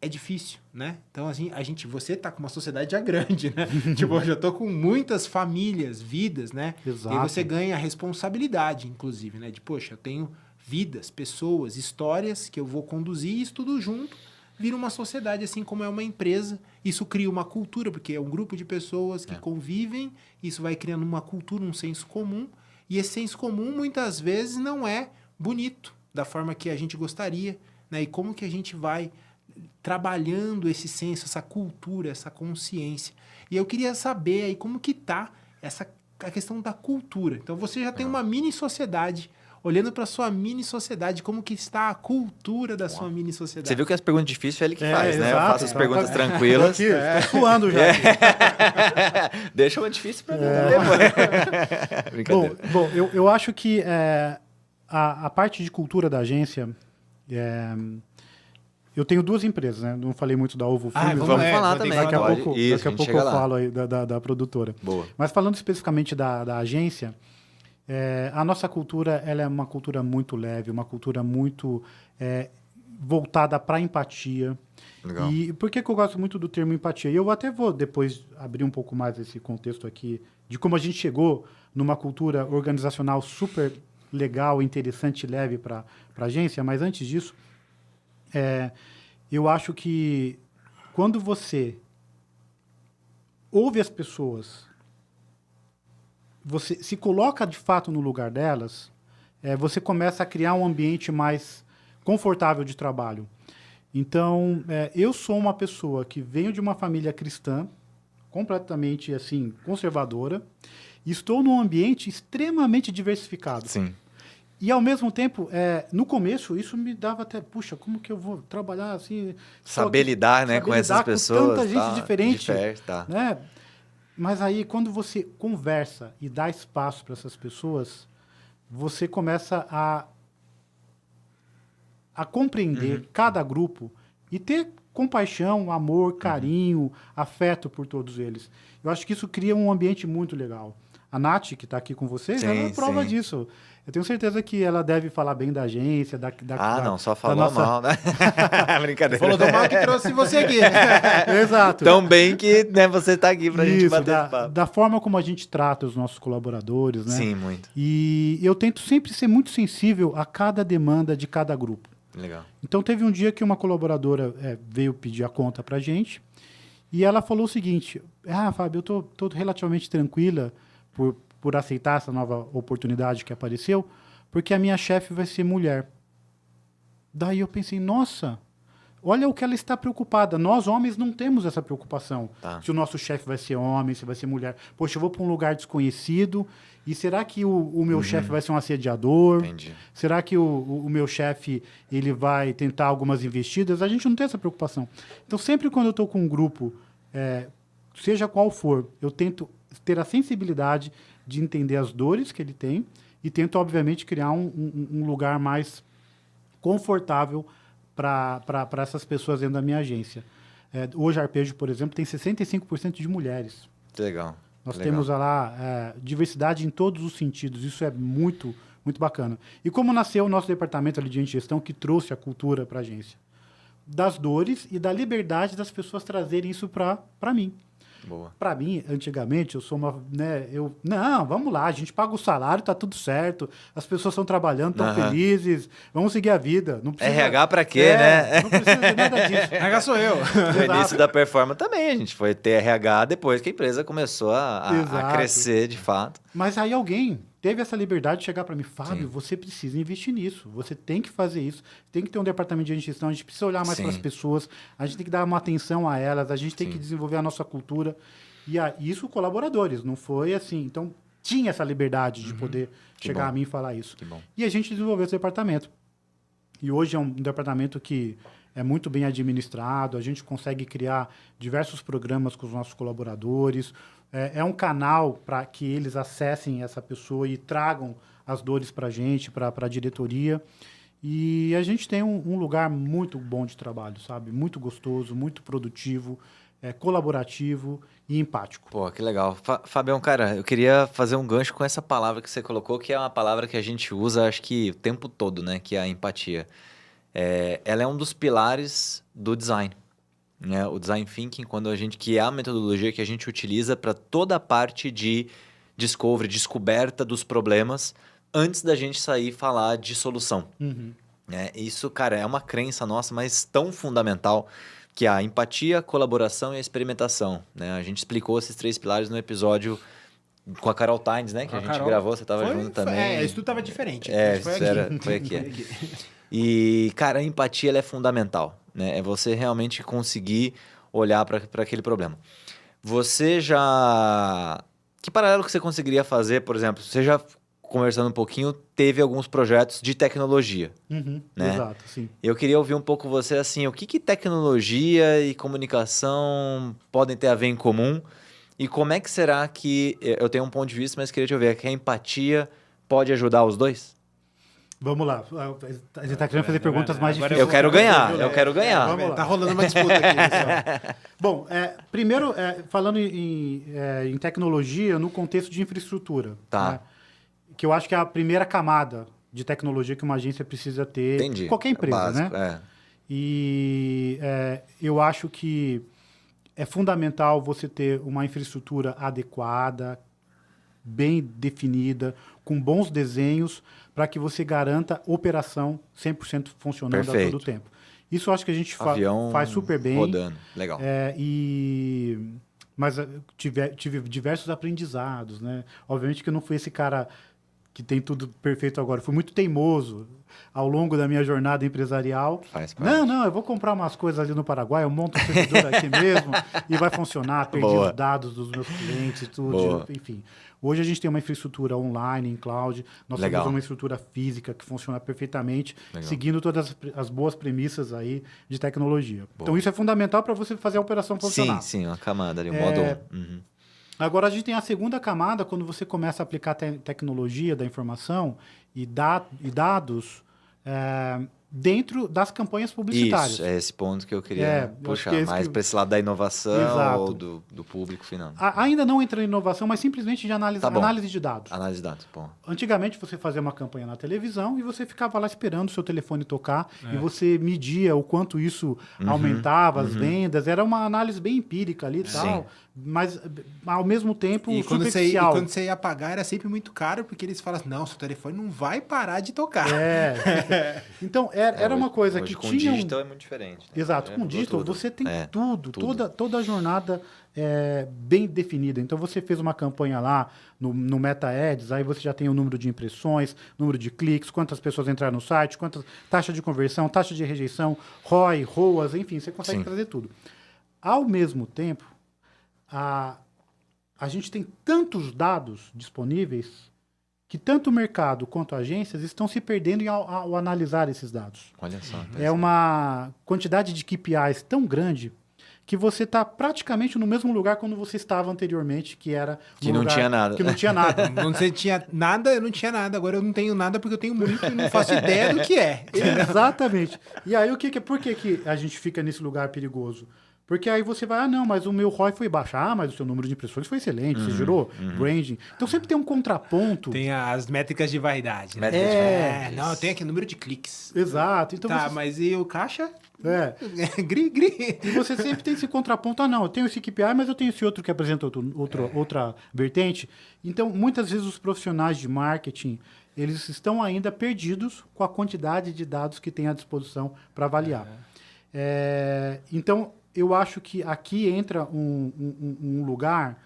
É difícil, né? Então, assim, você tá com uma sociedade já grande, né? Tipo, eu já tô com muitas famílias, vidas, né? Exato. E aí você ganha a responsabilidade, inclusive, né? De, poxa, eu tenho vidas, pessoas, histórias que eu vou conduzir, e isso tudo junto vira uma sociedade, assim como é uma empresa. Isso cria uma cultura, porque é um grupo de pessoas que convivem, isso vai criando uma cultura, um senso comum, e esse senso comum, muitas vezes, não é bonito, da forma que a gente gostaria, né? E como que a gente vai trabalhando esse senso, essa cultura, essa consciência. E eu queria saber aí como que tá essa a questão da cultura. Então você já tem uma mini sociedade, olhando para sua mini sociedade, como que está a cultura da sua mini sociedade. Você viu que as perguntas difíceis é ele que faz, né? Eu exato, faço as perguntas Tô tranquilas. aqui, tô suando já. aqui. Deixa uma difícil pra mim também, Brincadeira. Bom, eu acho que a parte de cultura da agência... eu tenho 2 empresas, né? Não falei muito da Ovo Filmes. Vamos falar também. Daqui a pode. pouco, Isso, daqui a gente pouco chega eu lá. falo aí da produtora. Boa. Mas falando especificamente da agência, a nossa cultura ela é uma cultura muito leve, uma cultura muito voltada para a empatia. Legal. E por que eu gosto muito do termo empatia? E eu até vou depois abrir um pouco mais esse contexto aqui de como a gente chegou numa cultura organizacional super legal, interessante e leve para a agência. Mas antes disso, eu acho que quando você ouve as pessoas, você se coloca de fato no lugar delas, você começa a criar um ambiente mais confortável de trabalho. Então, eu sou uma pessoa que venho de uma família cristã, completamente assim conservadora, e estou num ambiente extremamente diversificado. Sim. E, ao mesmo tempo, no começo, isso me dava até... Puxa, como que eu vou trabalhar assim... Saber lidar, né, com essas pessoas. Com tanta gente diferente. Tá. Né? Mas aí, quando você conversa e dá espaço para essas pessoas, você começa a compreender cada grupo e ter compaixão, amor, carinho, afeto por todos eles. Eu acho que isso cria um ambiente muito legal. A Nath, que está aqui com vocês, ela é prova disso. Eu tenho certeza que ela deve falar bem da agência, não, só falou mal, né? Brincadeira. Falou do mal que trouxe você aqui. Exato. Tão bem que você está aqui pra gente bater esse papo. Da forma como a gente trata os nossos colaboradores, né? Sim, muito. E eu tento sempre ser muito sensível a cada demanda de cada grupo. Legal. Então, teve um dia que uma colaboradora veio pedir a conta pra gente e ela falou o seguinte: Fábio, eu tô relativamente tranquila por aceitar essa nova oportunidade que apareceu, porque a minha chefe vai ser mulher. Daí eu pensei, nossa, olha o que ela está preocupada. Nós, homens, não temos essa preocupação. Tá. Se o nosso chefe vai ser homem, se vai ser mulher. Poxa, eu vou para um lugar desconhecido, e será que o meu chefe vai ser um assediador? Entendi. Será que o meu chefe ele vai tentar algumas investidas? A gente não tem essa preocupação. Então, sempre quando eu estou com um grupo, seja qual for, eu tento ter a sensibilidade de entender as dores que ele tem e tento, obviamente, criar um lugar mais confortável para essas pessoas dentro da minha agência. Hoje, a Arpejo, por exemplo, tem 65% de mulheres. Legal. Nós temos lá diversidade em todos os sentidos. Isso é muito, muito bacana. E como nasceu o nosso departamento ali de gestão que trouxe a cultura para a agência? Das dores e da liberdade das pessoas trazerem isso para mim. Boa. Para mim, antigamente, eu sou uma... não, vamos lá, a gente paga o salário, tá tudo certo, as pessoas estão trabalhando, estão felizes, vamos seguir a vida. Não precisa, RH pra quê, né? Não precisa de nada disso. RH sou eu. No início da performance também, a gente foi ter RH depois que a empresa começou a crescer de fato. Mas aí alguém teve essa liberdade de chegar para mim, Fábio, você precisa investir nisso, você tem que fazer isso, tem que ter um departamento de gestão, a gente precisa olhar mais para as pessoas, a gente tem que dar uma atenção a elas, a gente tem que desenvolver a nossa cultura. E isso colaboradores, não foi assim. Então, tinha essa liberdade de poder chegar a mim e falar isso. Que bom. E a gente desenvolveu esse departamento. E hoje é um departamento que é muito bem administrado, a gente consegue criar diversos programas com os nossos colaboradores. É um canal para que eles acessem essa pessoa e tragam as dores para a gente, para a diretoria. E a gente tem um lugar muito bom de trabalho, sabe? Muito gostoso, muito produtivo, colaborativo e empático. Pô, que legal. Fabião, cara, eu queria fazer um gancho com essa palavra que você colocou, que é uma palavra que a gente usa, acho que o tempo todo, né? Que é a empatia. Ela é um dos pilares do design. Né? O design thinking, que é a metodologia que a gente utiliza para toda a parte de discovery, descoberta dos problemas, antes da gente sair e falar de solução. Né? Isso, cara, é uma crença nossa, mas tão fundamental, que é a empatia, a colaboração e a experimentação. Né? A gente explicou esses 3 pilares no episódio com a Carol Tynes, né? Que a gente gravou, você estava junto também. Isso tudo estava diferente. Foi aqui. E, cara, a empatia ela é fundamental. Né? É você realmente conseguir olhar para aquele problema. Você já Que paralelo que você conseguiria fazer, por exemplo, você já conversando um pouquinho, teve alguns projetos de tecnologia, né? Exato, sim. Eu queria ouvir um pouco você, assim, o que tecnologia e comunicação podem ter a ver em comum e como é que será que, eu tenho um ponto de vista, mas queria te ouvir, que a empatia pode ajudar os dois? Vamos lá. A gente está querendo fazer perguntas mais Agora difíceis. Eu quero ganhar. Vamos lá. Tá rolando uma disputa aqui, pessoal. Bom, primeiro, falando em tecnologia, no contexto de infraestrutura. Tá. Né, que eu acho que é a primeira camada de tecnologia que uma agência precisa ter. Entendi. Qualquer empresa, Básico, né? E eu acho que é fundamental você ter uma infraestrutura adequada, bem definida, com bons desenhos, para que você garanta operação 100% funcionando a todo tempo. Isso eu acho que a gente faz super bem. Rodando, legal. Mas tive diversos aprendizados, né? Obviamente que eu não fui esse cara que tem tudo perfeito agora. Fui muito teimoso ao longo da minha jornada empresarial. Faz parte. Não, eu vou comprar umas coisas ali no Paraguai, eu monto um servidor aqui mesmo e vai funcionar. Perdi os dados dos meus clientes e tudo. Enfim, hoje a gente tem uma infraestrutura online, em cloud. Nós temos uma estrutura física que funciona perfeitamente, seguindo todas as boas premissas aí de tecnologia. Boa. Então, isso é fundamental para você fazer a operação funcionar. Sim, uma camada ali, um modo... Agora, a gente tem a segunda camada, quando você começa a aplicar tecnologia da informação e dados dentro das campanhas publicitárias. Isso, é esse ponto que eu queria puxar, mais para esse lado da inovação ou do público final. Ainda não entra em inovação, mas simplesmente de análise de dados. Análise de dados, bom. Antigamente, você fazia uma campanha na televisão e você ficava lá esperando o seu telefone tocar e você media o quanto isso aumentava as vendas. Era uma análise bem empírica ali e tal, mas ao mesmo tempo superficial. Quando você ia pagar, era sempre muito caro, porque eles falavam, não, seu telefone não vai parar de tocar. Então, era uma coisa hoje, que com tinha... Com digital é muito diferente. Né? Exato, com digital você tem tudo. Toda a jornada bem definida. Então, você fez uma campanha lá no Meta Ads, aí você já tem o número de impressões, número de cliques, quantas pessoas entraram no site, taxa de conversão, taxa de rejeição, ROI, ROAS, enfim, você consegue trazer tudo. Ao mesmo tempo, a gente tem tantos dados disponíveis que tanto o mercado quanto agências estão se perdendo ao analisar esses dados. Olha só. É uma quantidade de KPIs tão grande que você está praticamente no mesmo lugar quando você estava anteriormente, que era... Que não tinha nada. Que não tinha nada. Quando você tinha nada, eu não tinha nada. Agora eu não tenho nada porque eu tenho muito e não faço ideia do que é. Exatamente. E aí, por que a gente fica nesse lugar perigoso? Porque aí você vai, não, mas o meu ROI foi baixo. Mas o seu número de impressões foi excelente, você gerou branding. Então sempre tem um contraponto. Tem as métricas de vaidade, né? Não, eu tenho aqui o número de cliques. Exato. Então mas e o caixa? Gri. E você sempre tem esse contraponto. Não, eu tenho esse KPI, mas eu tenho esse outro que apresenta outra vertente. Então, muitas vezes os profissionais de marketing, eles estão ainda perdidos com a quantidade de dados que tem à disposição para avaliar. Então, eu acho que aqui entra um lugar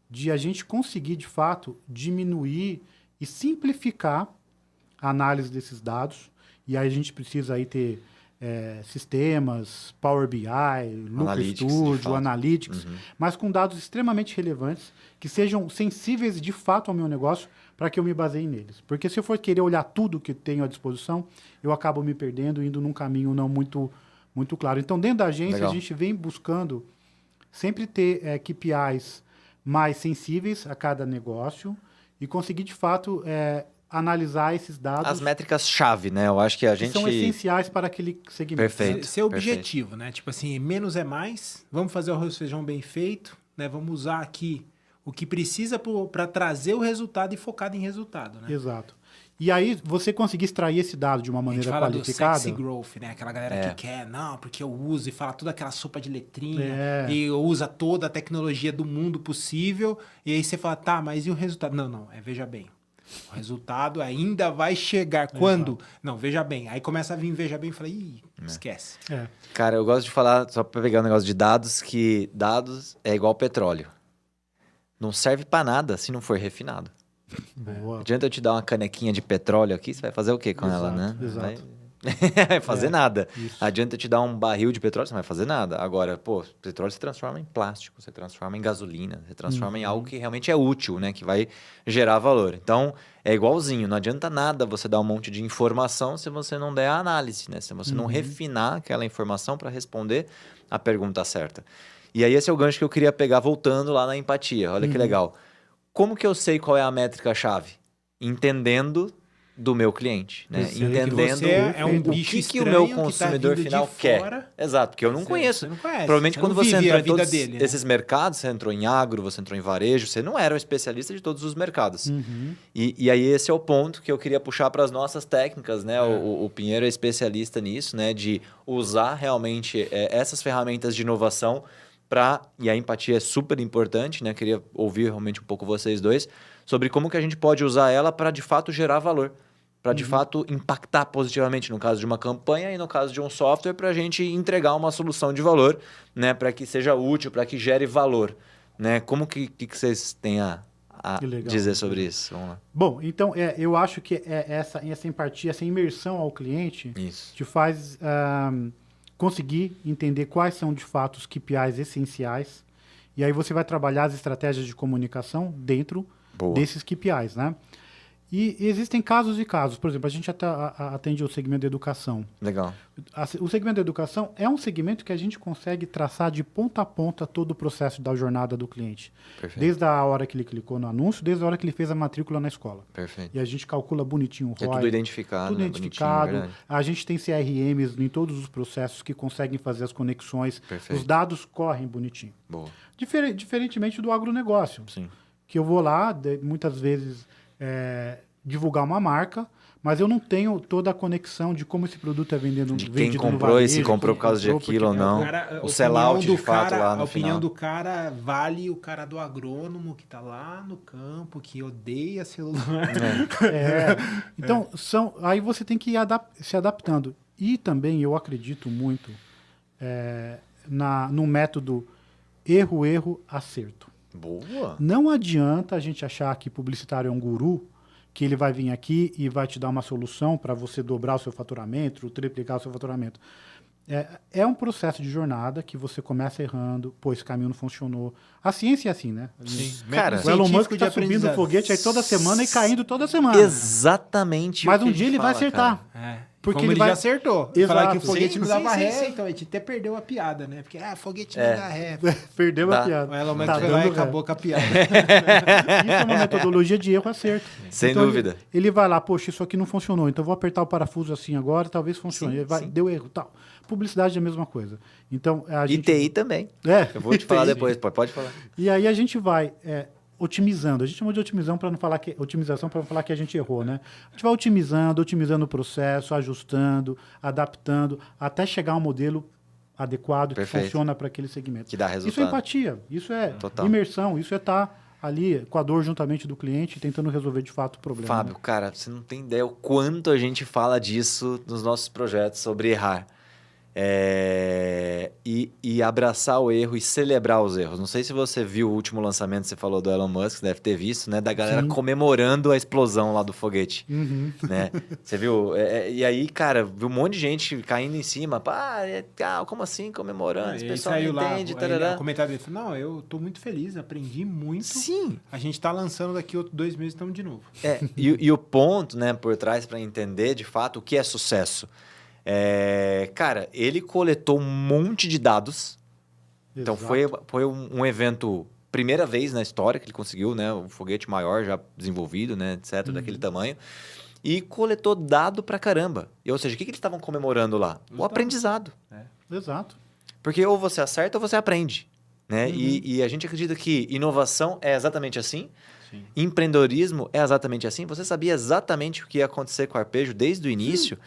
de a gente conseguir, de fato, diminuir e simplificar a análise desses dados. E aí a gente precisa aí ter sistemas, Power BI, Looker Studio, Analytics, mas com dados extremamente relevantes, que sejam sensíveis de fato ao meu negócio, para que eu me baseie neles. Porque se eu for querer olhar tudo que tenho à disposição, eu acabo me perdendo, indo num caminho não muito claro. Então, dentro da agência, a gente vem buscando sempre ter KPIs mais sensíveis a cada negócio e conseguir, de fato, analisar esses dados. As métricas-chave, né? Eu acho que a gente... são essenciais para aquele segmento. Perfeito. Ser objetivo, né? Tipo assim, menos é mais, vamos fazer o arroz e feijão bem feito, né? Vamos usar aqui o que precisa para trazer o resultado e focado em resultado, né? Exato. E aí, você conseguir extrair esse dado de uma maneira qualificada... A gente fala do sexy growth, né? Aquela galera que quer, não, porque eu uso e fala toda aquela sopa de letrinha e usa toda a tecnologia do mundo possível. E aí você fala, tá, mas e o resultado? Não, veja bem. O resultado ainda vai chegar. Quando? Não, veja bem. Aí começa a vir veja bem e fala, esquece. Cara, eu gosto de falar, só para pegar um negócio de dados, que dados é igual petróleo. Não serve para nada se não for refinado. Boa. Não adianta eu te dar uma canequinha de petróleo aqui, você vai fazer o quê com ela, né? Exato. vai fazer nada. Isso. Adianta te dar um barril de petróleo, você não vai fazer nada. Agora, pô, petróleo se transforma em plástico, se transforma em gasolina, se transforma em algo que realmente é útil, né? Que vai gerar valor. Então, é igualzinho. Não adianta nada você dar um monte de informação se você não der a análise, né? Se você não refinar aquela informação para responder a pergunta certa. E aí, esse é o gancho que eu queria pegar voltando lá na empatia. Olha que legal. Como que eu sei qual é a métrica-chave? Entendendo do meu cliente, né? Eu sei que Entendendo você é um o bicho que o meu estranho que tá consumidor vindo de final fora. quer. Exato, porque eu não conheço. Você não conhece. Provavelmente Você quando não você vive entrou a em vida todos dele, né? esses mercados, você entrou em agro, você entrou em varejo, você não era um especialista de todos os mercados. E aí esse é o ponto que eu queria puxar para as nossas técnicas, né? O Pinheiro é especialista nisso, né? De usar realmente essas ferramentas de inovação e a empatia é super importante, né? Queria ouvir realmente um pouco vocês dois sobre como que a gente pode usar ela para de fato gerar valor, para de fato impactar positivamente no caso de uma campanha e no caso de um software para a gente entregar uma solução de valor, né? Para que seja útil, para que gere valor, né? Como que vocês têm a dizer sobre isso? Vamos lá. Bom, então eu acho que essa empatia, essa imersão ao cliente Isso. te faz conseguir entender quais são de fato os KPIs essenciais e aí você vai trabalhar as estratégias de comunicação dentro desses KPIs, né? E existem casos e casos. Por exemplo, a gente atende o segmento da educação. Legal. O segmento da educação é um segmento que a gente consegue traçar de ponta a ponta todo o processo da jornada do cliente. Perfeito. Desde a hora que ele clicou no anúncio, desde a hora que ele fez a matrícula na escola. Perfeito. E a gente calcula bonitinho o É ROI. tudo identificado. Tudo né? identificado. Bonitinho, A gente tem CRMs em todos os processos que conseguem fazer as conexões. Perfeito. Os dados correm bonitinho. Boa. Diferentemente do agronegócio. Sim. Que eu vou lá, muitas vezes, divulgar uma marca, mas eu não tenho toda a conexão de como esse produto é vendido De quem no comprou varejo, e se comprou por causa de comprou, aquilo ou porque- não. Cara, O sellout, de fato, lá no A opinião final. do cara vale o cara do agrônomo que tá lá no campo, que odeia celular. Então, aí você tem que ir se adaptando. E também eu acredito muito no método erro, acerto. Boa. Não adianta a gente achar que publicitário é um guru, que ele vai vir aqui e vai te dar uma solução para você dobrar o seu faturamento, triplicar o seu faturamento. É um processo de jornada que você começa errando, pô, esse caminho não funcionou. A ciência é assim, né? Cara, O Elon Musk Científico de está subindo o aprendizado. foguete aí toda semana e caindo toda semana. Exatamente. Mas o que um a dia gente ele vai fala, acertar. cara. Porque Como ele ele vai- já acertou. Exato. Falar que o foguete Sim, não dava sim, ré, sim. então a gente até perdeu a piada, né? Porque, foguete É. não dá ré. Perdeu Dá. a piada. O Elon Musk Tá foi lá e dando ré. acabou com a piada. Isso é uma metodologia de erro acerto. Sem Então, dúvida. Ele vai lá, poxa, isso aqui não funcionou, então eu vou apertar o parafuso assim agora, talvez funcione. Sim, Ele vai, sim. deu erro, tal. Publicidade é a mesma coisa. Então, a E gente... TI também. Eu vou te falar depois. Pode falar. E aí a gente vai otimizando. A gente chama de otimização para não falar que a gente errou, né? A gente vai otimizando o processo, ajustando, adaptando, até chegar a um modelo adequado Perfeito. que funciona para aquele segmento. Que dá Isso é resultado. empatia, isso é Total. imersão, isso é estar ali com a dor juntamente do cliente, tentando resolver de fato o problema. Fábio, né? cara, você não tem ideia o quanto a gente fala disso nos nossos projetos sobre errar. E abraçar o erro e celebrar os erros. Não sei se você viu o último lançamento, você falou do Elon Musk, deve ter visto, né? Da galera Sim. comemorando a explosão lá do foguete. Uhum. Né? Você viu? E aí, cara, viu um monte de gente caindo em cima. Como assim comemorando? Esse Ele pessoal não saiu lá, entende. o Tarará. comentário dele falou, não, eu tô muito feliz, aprendi muito. Sim. A gente tá lançando daqui outros 2 meses, estamos de novo. E o ponto, né, por trás para entender de fato o que é sucesso. Cara, ele coletou um monte de dados. Então Exato. foi um evento, primeira vez na história que ele conseguiu, né? Um foguete maior já desenvolvido, né? Etc., daquele tamanho. E coletou dado pra caramba. Ou seja, o que eles estavam comemorando lá? O aprendizado. Exato. Porque ou você acerta ou você aprende. Né? E a gente acredita que inovação é exatamente assim. Sim. Empreendedorismo é exatamente assim. Você sabia exatamente o que ia acontecer com o Arpejo desde o início?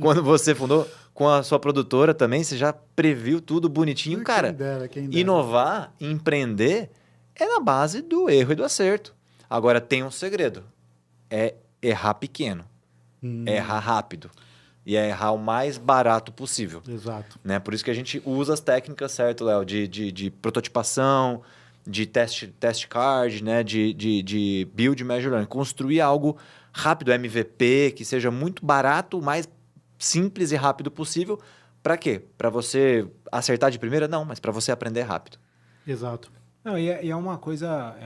Quando você fundou com a sua produtora também, você já previu tudo bonitinho. Cara, Quem dera. inovar, empreender é na base do erro e do acerto. Agora, tem um segredo. É errar pequeno. É errar rápido. E é errar o mais barato possível. Exato. Né? Por isso que a gente usa as técnicas, certo, Léo? De prototipação, de test card, né? de build measure learning. Construir algo rápido, MVP, que seja muito barato, mas simples e rápido possível. Para quê? Para você acertar de primeira? Não, mas para você aprender rápido. Exato. Não, e é uma coisa,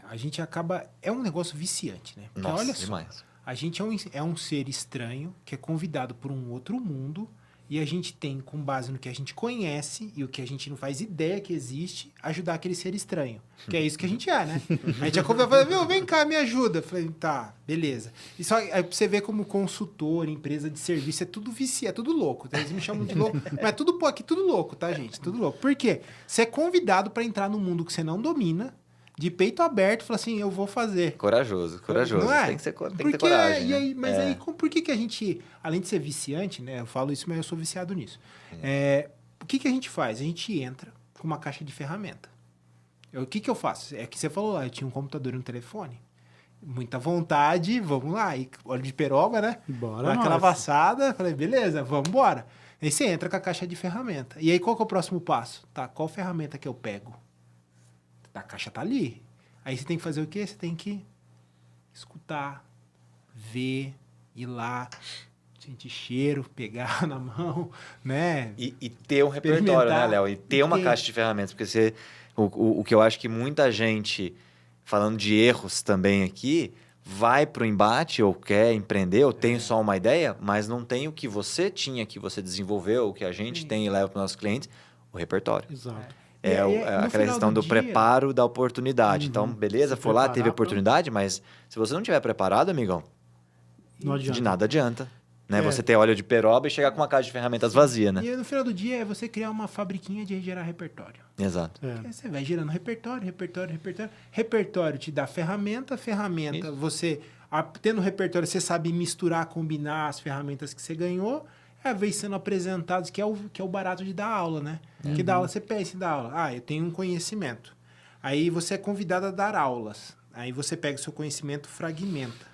a gente acaba, é um negócio viciante, né? Porque Nossa, olha só, demais. a gente é um ser estranho que é convidado por um outro mundo e a gente tem, com base no que a gente conhece e o que a gente não faz ideia que existe, ajudar aquele ser estranho. Que é isso que a gente é, né? A gente é convidado, fala, meu, vem cá, me ajuda. Eu falei, tá, beleza. E só aí você vê como consultor, empresa de serviço, é tudo é tudo louco. Tá? Eles me chamam de louco, mas é tudo aqui, tudo louco, tá, gente? Tudo louco. Por quê? Você é convidado para entrar num mundo que você não domina, de peito aberto, fala assim, eu vou fazer. Corajoso. Não é? Tem que ter Porque, coragem. e aí, né? mas aí, por que a gente, além de ser viciante, né? Eu falo isso, mas eu sou viciado nisso. O que a gente faz? A gente entra com uma caixa de ferramenta. O que eu faço? É que você falou lá, eu tinha um computador e um telefone. Muita vontade, vamos lá. E óleo de peroba, né? Bora Aquela nós. vassada, falei, beleza, vamos embora. Aí você entra com a caixa de ferramenta. E aí, qual que é o próximo passo? Tá, qual ferramenta que eu pego? A caixa tá ali. Aí você tem que fazer o quê? Você tem que escutar, ver, ir lá, sentir cheiro, pegar na mão, né? E ter um repertório, né, Léo? E ter uma caixa de ferramentas. Porque o que eu acho que muita gente, falando de erros também aqui, vai para o embate ou quer empreender ou tem só uma ideia, mas não tem o que você tinha, que você desenvolveu, o que a gente tem e leva para os nossos clientes, o repertório. Exato. Aquela questão do preparo da oportunidade. Então, beleza, foi lá, teve oportunidade, mas se você não estiver preparado, amigão, Não adianta. de nada adianta. Né? Você ter óleo de peroba e chegar com uma caixa de ferramentas vazia, né? E no final do dia é você criar uma fabriquinha de gerar repertório. Exato. Aí você vai gerando repertório. Repertório te dá ferramenta. Isso. Você, tendo repertório, você sabe misturar, combinar as ferramentas que você ganhou. Vem sendo apresentados, que é o barato de dar aula, né? Que dá aula, você pensa em dar aula. Eu tenho um conhecimento. Aí você é convidado a dar aulas. Aí você pega o seu conhecimento, fragmenta.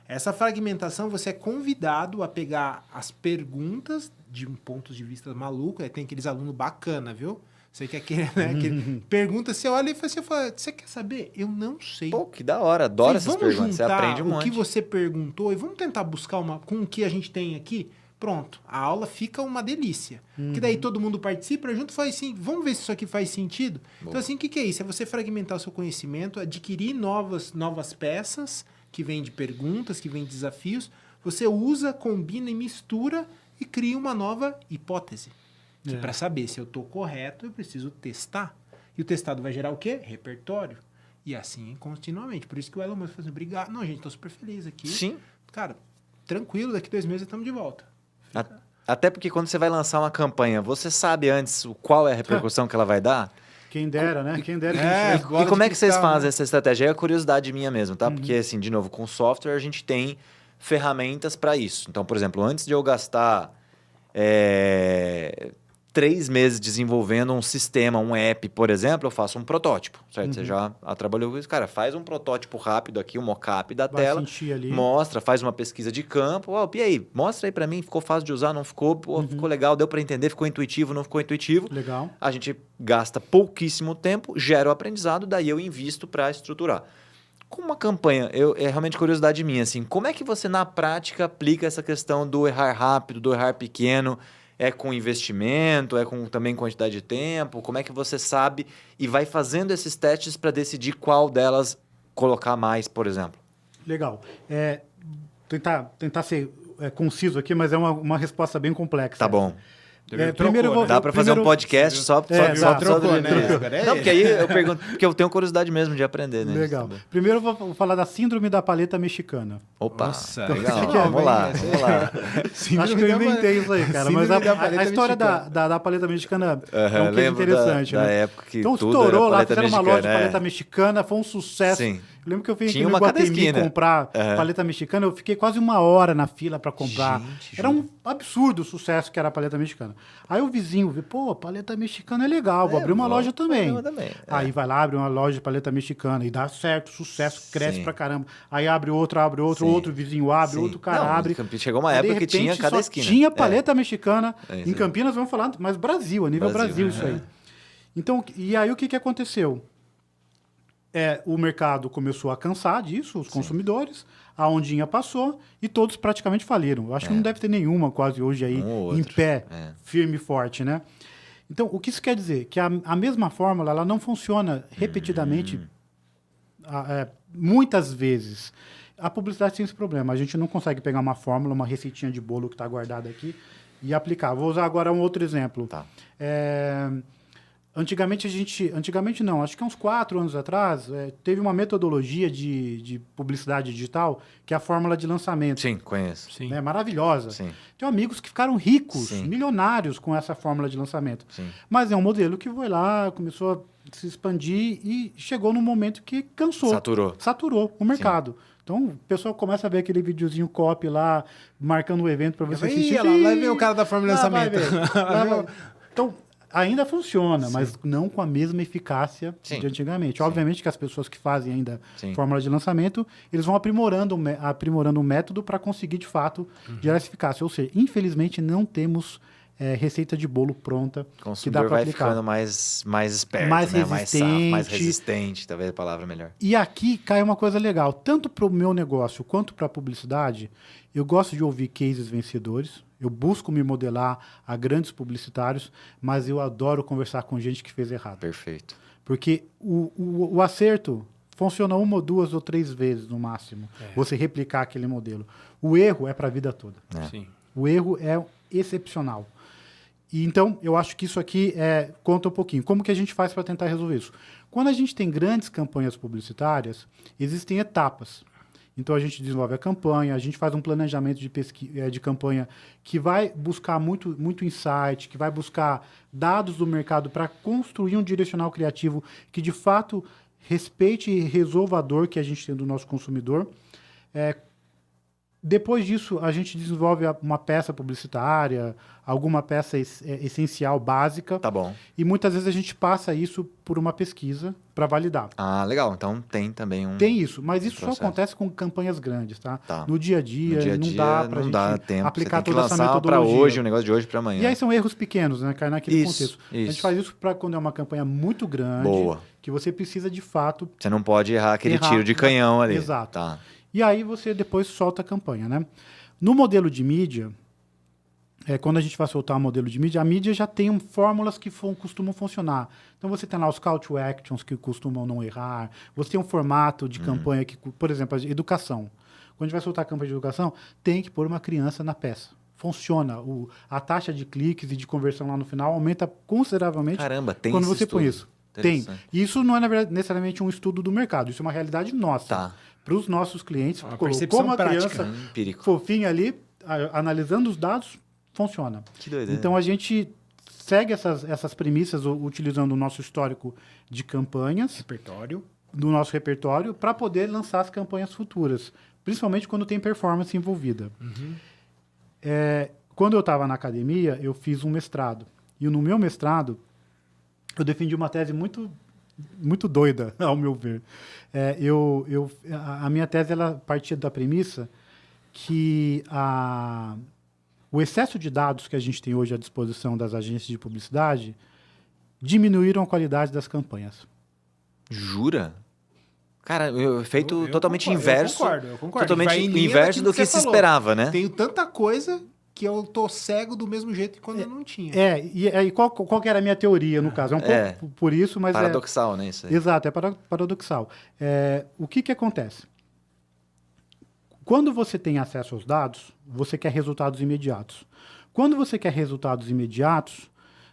Essa fragmentação, você é convidado a pegar as perguntas de um ponto de vista maluco. Tem aqueles alunos bacana, viu? Você quer que, né? Pergunta, você olha e você fala, você quer saber? Eu não sei. Pô, que da hora. Adoro essas Vamos perguntas. Você juntar aprende um o monte. que você perguntou e vamos tentar buscar com o que a gente tem aqui. Pronto, a aula fica uma delícia. Que daí todo mundo participa junto, faz assim, vamos ver se isso aqui faz sentido. Boa. Então, assim, o que é isso? É você fragmentar o seu conhecimento, adquirir novas peças que vêm de perguntas, que vêm de desafios. Você usa, combina e mistura e cria uma nova hipótese. Que para saber se eu estou correto, eu preciso testar. E o testado vai gerar o quê? Repertório. E assim continuamente. Por isso que o Elon Musk fala assim, obrigado. Não, gente, estou super feliz aqui. Sim. Cara, tranquilo, daqui 2 meses estamos de volta. Até porque quando você vai lançar uma campanha, você sabe antes qual é a repercussão que ela vai dar? Quem dera, né? Quem dera que É, a gente... E como é que vocês fazem essa estratégia? É a curiosidade minha mesmo, tá? Porque, assim, de novo, com software a gente tem ferramentas para isso. Então, por exemplo, antes de eu gastar 3 meses desenvolvendo um sistema, um app, por exemplo, eu faço um protótipo, certo? Você já trabalhou com isso. Cara, faz um protótipo rápido aqui, um mock-up da Vai tela, sentir ali. mostra, faz uma pesquisa de campo. E aí, mostra aí para mim, ficou fácil de usar, não ficou? Pô, ficou legal, deu para entender, ficou intuitivo, não ficou intuitivo? Legal. A gente gasta pouquíssimo tempo, gera o aprendizado, daí eu invisto para estruturar. Com uma campanha, é realmente curiosidade minha, assim, como é que você na prática aplica essa questão do errar rápido, do errar pequeno? É com investimento, é com também quantidade de tempo? Como é que você sabe e vai fazendo esses testes para decidir qual delas colocar mais, por exemplo? Legal. Tentar ser conciso aqui, mas é uma resposta bem complexa. Tá bom. Primeiro eu vou, Dá para fazer um podcast só trocou, né? Não, porque aí eu pergunto, porque eu tenho curiosidade mesmo de aprender, né? Legal. Primeiro eu vou falar da síndrome da paleta mexicana. Opa, Nossa, legal. isso aqui é Vamos lá. Acho que eu inventei isso aí, cara. Mas a história da paleta mexicana é um queijo interessante, da né? época que então tudo estourou era lá, paleta fizeram uma loja de mexicana, paleta mexicana, foi um sucesso. Sim. Eu lembro que eu fui aqui Tinha no uma a cada Iguatemi esquina. comprar paleta mexicana, eu fiquei quase 1 hora na fila para comprar. Gente, era um absurdo o sucesso que era a paleta mexicana. Aí o vizinho viu, pô, a paleta mexicana é legal, vou abrir uma loja também. Aí vai lá, abre uma loja de paleta mexicana e dá certo, sucesso, cresce pra caramba. Aí abre outro, outro vizinho abre, outro cara abre. Chegou uma época que tinha cada só esquina. Tinha paleta mexicana. Isso Em aí. Campinas, vamos falar, mas Brasil, a nível Brasil isso aí. Então, e aí o que aconteceu? O mercado começou a cansar disso, os consumidores. a ondinha passou e todos praticamente faliram. Eu acho que não deve ter nenhuma quase hoje aí em pé, firme e forte, né? Então, o que isso quer dizer? Que a mesma fórmula ela não funciona repetidamente muitas vezes. A publicidade tem esse problema. A gente não consegue pegar uma fórmula, uma receitinha de bolo que está guardada aqui e aplicar. Vou usar agora um outro exemplo. Tá. Antigamente não, acho que há uns 4 anos atrás, teve uma metodologia de publicidade digital que é a fórmula de lançamento. Sim, conheço. Sim. Né? Maravilhosa. Sim. Tenho amigos que ficaram ricos, Sim. milionários com essa fórmula de lançamento. Sim. Mas é um modelo que foi lá, começou a se expandir e chegou num momento que cansou. Saturou o mercado. Então, o pessoal começa a ver aquele videozinho copy lá, marcando o evento para você assistir. Lá vem o cara da fórmula de lançamento. Então, ainda funciona, mas não com a mesma eficácia de antigamente. Obviamente que as pessoas que fazem ainda fórmula de lançamento, eles vão aprimorando o método para conseguir, de fato, gerar essa eficácia. Ou seja, infelizmente, não temos receita de bolo pronta que dá para aplicar. Ficando mais esperto, mais né? resistente. Mais resistente, talvez a palavra melhor. E aqui cai uma coisa legal. Tanto para o meu negócio quanto para a publicidade, eu gosto de ouvir cases vencedores. Eu busco me modelar a grandes publicitários, mas eu adoro conversar com gente que fez errado. Perfeito. Porque o acerto funciona 1, 2 ou 3 vezes no máximo. Você replicar aquele modelo. O erro é para a vida toda. Sim. O erro é excepcional. E então, eu acho que isso aqui conta um pouquinho. Como que a gente faz para tentar resolver isso? Quando a gente tem grandes campanhas publicitárias, existem etapas. Então, a gente desenvolve a campanha, a gente faz um planejamento de campanha que vai buscar muito insight, que vai buscar dados do mercado para construir um direcional criativo que, de fato, respeite e resolva a dor que a gente tem do nosso consumidor. Depois disso, a gente desenvolve uma peça publicitária, alguma peça essencial, básica. Tá bom. E muitas vezes a gente passa isso por uma pesquisa para validar. Ah, legal. Então tem também um... Tem isso, mas isso processo. só acontece com campanhas grandes, tá? Tá. No dia a dia, não dá pra gente tempo. aplicar Você tem que toda essa lançar para metodologia. hoje, o negócio de hoje para amanhã. E aí são erros pequenos, né? Cai naquele contexto. A gente Isso. faz isso para quando é uma campanha muito grande, Boa. que você precisa de fato. Você não pode errar aquele tiro de canhão ali. Exato. Tá. E aí você depois solta a campanha, né? No modelo de mídia, quando a gente vai soltar o modelo de mídia, a mídia já tem fórmulas que costumam funcionar. Então você tem lá os call to actions que costumam não errar. Você tem um formato de campanha que, por exemplo, a educação. Quando a gente vai soltar a campanha de educação, tem que pôr uma criança na peça. Funciona. A taxa de cliques e de conversão lá no final aumenta consideravelmente. Caramba, tem quando esse você põe isso. Tem. E isso não é, na verdade, necessariamente um estudo do mercado. Isso é uma realidade nossa. Tá. Para os nossos clientes, percepção como a prática, criança empírico. fofinha ali, analisando os dados, funciona. Que doideira. Então, a gente segue essas premissas utilizando o nosso histórico de campanhas, do nosso repertório, para poder lançar as campanhas futuras, principalmente quando tem performance envolvida. Quando eu estava na academia, eu fiz um mestrado. E no meu mestrado, eu defendi uma tese muito doida, ao meu ver. A minha tese ela partia da premissa que o excesso de dados que a gente tem hoje à disposição das agências de publicidade diminuíram a qualidade das campanhas. Jura? Cara, efeito totalmente inverso. Eu concordo. Totalmente Vai em linha inverso daquilo do que você se falou. esperava, né? Tenho tanta coisa que eu tô cego do mesmo jeito que quando eu não tinha. E qual que era a minha teoria, no caso? É um pouco por isso, mas paradoxal, né? Isso aí. Exato, é paradoxal. O que acontece? Quando você tem acesso aos dados, você quer resultados imediatos. Quando você quer resultados imediatos,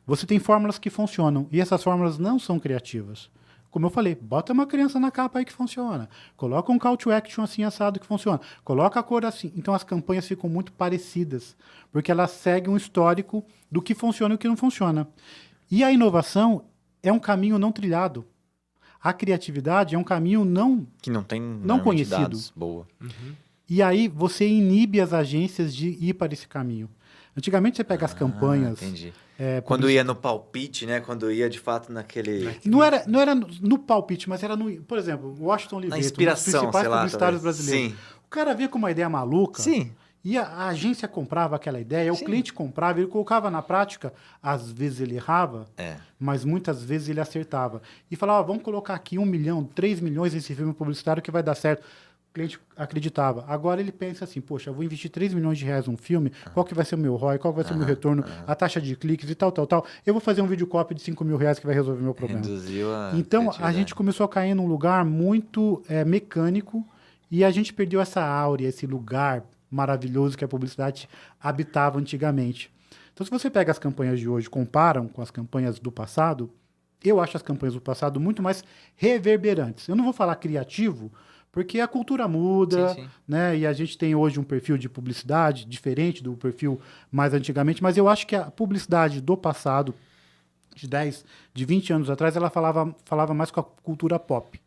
você tem fórmulas que funcionam. E essas fórmulas não são criativas. Como eu falei, bota uma criança na capa aí que funciona. Coloca um call to action assim assado que funciona. Coloca a cor assim. Então as campanhas ficam muito parecidas, porque elas seguem um histórico do que funciona e o que não funciona. E a inovação é um caminho não trilhado. A criatividade é um caminho que não tem conhecido. Dados. Boa. E aí você inibe as agências de ir para esse caminho. Antigamente você pega as campanhas... Entendi. Quando ia no palpite, né? Quando ia de fato naquele... Não era no palpite, mas era no... Por exemplo, Washington Oliveto, na inspiração, um dos principais publicitários talvez. brasileiros. Sim. O cara via com uma ideia maluca. Sim. E a agência comprava aquela ideia, o cliente comprava, ele colocava na prática, às vezes ele errava, mas muitas vezes ele acertava. E falava, vamos colocar aqui 1 milhão, 3 milhões nesse filme publicitário que vai dar certo. cliente acreditava. Agora ele pensa assim, poxa, eu vou investir 3 milhões de reais num filme, qual que vai ser o meu ROI, qual vai ser o meu retorno, a taxa de cliques e tal. Eu vou fazer um videocopy de 5 mil reais que vai resolver o meu problema. Então, a gente começou a cair num lugar muito mecânico e a gente perdeu essa áurea, esse lugar maravilhoso que a publicidade habitava antigamente. Então, se você pega as campanhas de hoje, comparam com as campanhas do passado, eu acho as campanhas do passado muito mais reverberantes. Eu não vou falar criativo, porque a cultura muda, né? E a gente tem hoje um perfil de publicidade diferente do perfil mais antigamente, mas eu acho que a publicidade do passado, de 10, de 20 anos atrás, ela falava mais com a cultura pop.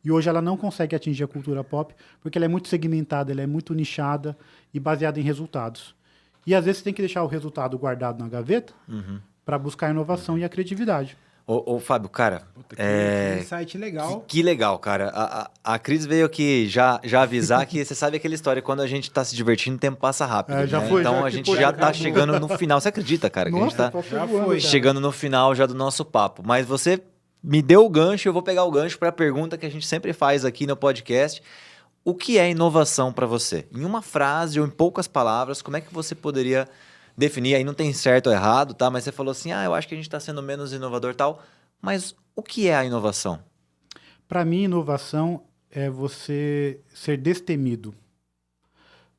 E hoje ela não consegue atingir a cultura pop, porque ela é muito segmentada, ela é muito nichada e baseada em resultados. E às vezes você tem que deixar o resultado guardado na gaveta para buscar a inovação e a criatividade. Ô, Fábio, cara... Que insight legal. Que legal, cara. A Cris veio aqui já avisar que você sabe aquela história, quando a gente tá se divertindo, o tempo passa rápido. Já né? foi, então já, a gente já tá chegando no final. Você acredita, cara? Nossa, que a gente tá já foi. chegando no final já do nosso papo. Mas você me deu o gancho, eu vou pegar o gancho para a pergunta que a gente sempre faz aqui no podcast. O que é inovação para você? Em uma frase ou em poucas palavras, como é que você poderia definir? Aí não tem certo ou errado, tá? Mas você falou assim, eu acho que a gente está sendo menos inovador e tal. Mas o que é a inovação? Para mim, inovação é você ser destemido.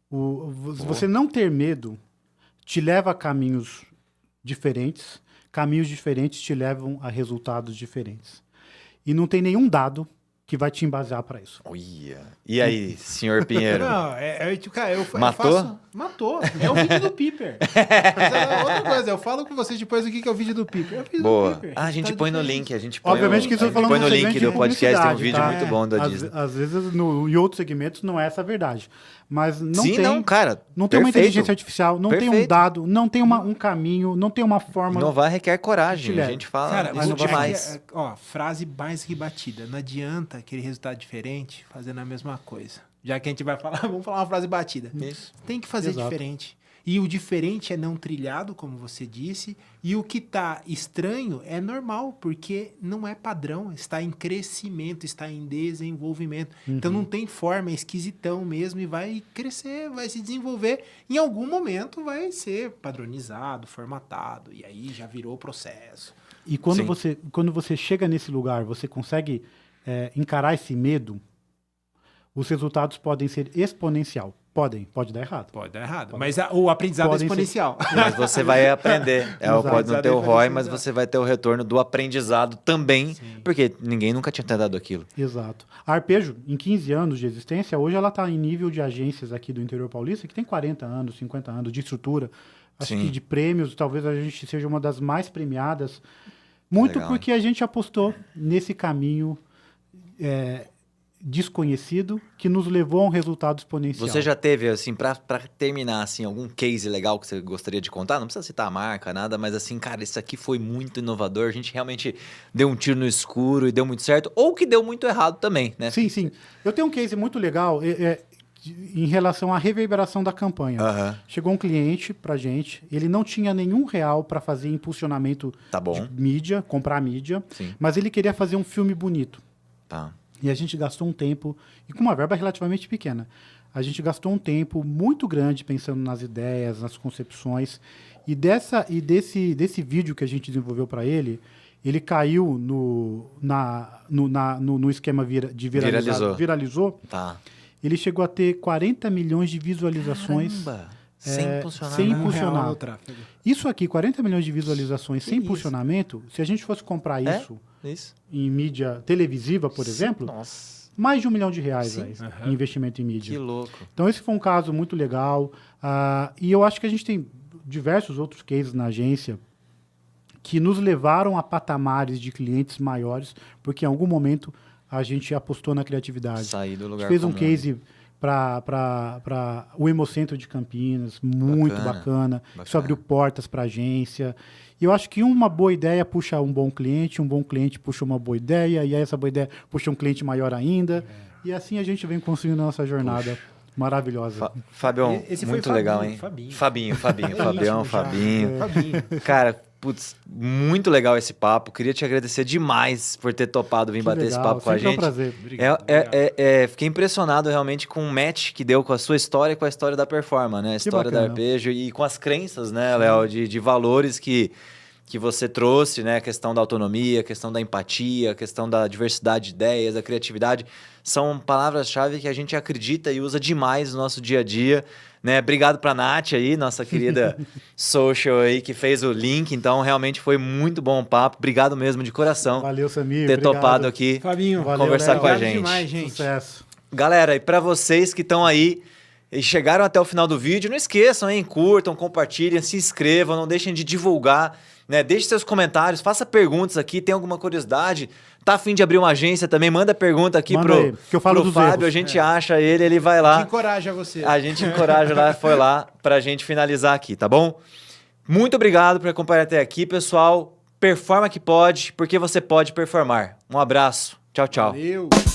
Você não ter medo te leva a caminhos diferentes te levam a resultados diferentes. E não tem nenhum dado que vai te embasar para isso. E aí, senhor Pinheiro? Não, cara, Matou? Matou. É o vídeo do Piper. Mas é outra coisa, eu falo com vocês depois o que é o vídeo do Piper. É o vídeo Boa. do Piper. A gente põe no link. Obviamente que isso eu tô falando põe no no link segmento do de podcast, tem um publicidade, vídeo tá? muito bom da Disney. Às vezes, em outros segmentos, não é essa a verdade. Mas não tem... Não, cara. Não tem uma inteligência artificial, não tem um dado, não tem um caminho, não tem uma forma... Inovar requer coragem, a gente fala cara, isso demais. Frase mais que batida. Não adianta aquele resultado diferente fazendo a mesma coisa. Já que a gente vai falar, vamos falar uma frase batida. Isso. Tem que fazer diferente. E o diferente é não trilhado, como você disse, e o que está estranho é normal, porque não é padrão, está em crescimento, está em desenvolvimento. Então não tem forma, é esquisitão mesmo e vai crescer, vai se desenvolver. Em algum momento vai ser padronizado, formatado, e aí já virou processo. E quando você chega nesse lugar, você consegue encarar esse medo, os resultados podem ser exponencial. Pode dar errado. Pode dar errado. Mas o aprendizado é exponencial. Mas você vai aprender. Pode não ter o ROI, mas você vai ter o retorno do aprendizado também, porque ninguém nunca tinha dado aquilo. Exato. A Arpejo, em 15 anos de existência, hoje ela está em nível de agências aqui do interior paulista, que tem 40 anos, 50 anos de estrutura. Acho que de prêmios, talvez a gente seja uma das mais premiadas. Muito legal, porque a gente apostou nesse caminho desconhecido que nos levou a um resultado exponencial. Você já teve, assim, para terminar, assim, algum case legal que você gostaria de contar? Não precisa citar a marca, nada, mas assim, cara, isso aqui foi muito inovador, a gente realmente deu um tiro no escuro e deu muito certo, ou que deu muito errado também, né? Sim. Eu tenho um case muito legal em relação à reverberação da campanha. Chegou um cliente pra gente, ele não tinha nenhum real para fazer impulsionamento de mídia, comprar mídia, mas ele queria fazer um filme bonito. E a gente gastou um tempo, e com uma verba relativamente pequena, a gente gastou um tempo muito grande pensando nas ideias, nas concepções, e desse vídeo que a gente desenvolveu para ele caiu no esquema de viralizou. Ele chegou a ter 40 milhões de visualizações. Caramba! Sem impulsionar. Sem impulsionar. Isso aqui, 40 milhões de visualizações sem impulsionamento, se a gente fosse comprar isso em mídia televisiva, por exemplo, mais de R$1 milhão em investimento em mídia. Que louco. Então, esse foi um caso muito legal. E eu acho que a gente tem diversos outros cases na agência que nos levaram a patamares de clientes maiores, porque em algum momento a gente apostou na criatividade. Sair do lugar fez comum. Um case para o Hemocentro de Campinas, muito bacana. Isso abriu portas para a agência. E eu acho que uma boa ideia puxa um bom cliente puxa uma boa ideia, e aí essa boa ideia puxa um cliente maior ainda. E assim a gente vem construindo a nossa jornada maravilhosa. Fabião, esse muito foi legal, Fabinho, hein? Fabinho. Fabião. Cara, Putz, muito legal esse papo. Queria te agradecer demais por ter topado vir Que bater esse legal, papo com a sempre é um gente. prazer. Obrigado. Fiquei impressionado realmente com o match que deu com a sua história e com a história da Performa, né? A história da bacana. Arpejo e com as crenças, né, Léo, de valores que você trouxe, né? A questão da autonomia, a questão da empatia, a questão da diversidade de ideias, da criatividade. São palavras-chave que a gente acredita e usa demais no nosso dia a dia, né? Obrigado pra Nath aí, nossa querida social aí, que fez o link. Então, realmente foi muito bom o papo. Obrigado mesmo, de coração, Valeu, Samir. ter obrigado. topado aqui, Fabinho, Valeu, conversar Léo. com a obrigado gente. demais, gente. Sucesso. Galera, e para vocês que estão aí e chegaram até o final do vídeo, não esqueçam, hein? Curtam, compartilhem, se inscrevam, não deixem de divulgar, né? Deixe seus comentários, faça perguntas aqui, tem alguma curiosidade, tá a fim de abrir uma agência também, manda pergunta aqui Manda pro, aí, que eu falo pro dos Fábio, erros. a gente acha ele vai Que lá, encoraja você. a gente encoraja lá, foi lá pra gente finalizar aqui, tá bom? Muito obrigado por acompanhar até aqui, pessoal. Performa que pode, porque você pode performar. Um abraço. Tchau, tchau. Valeu.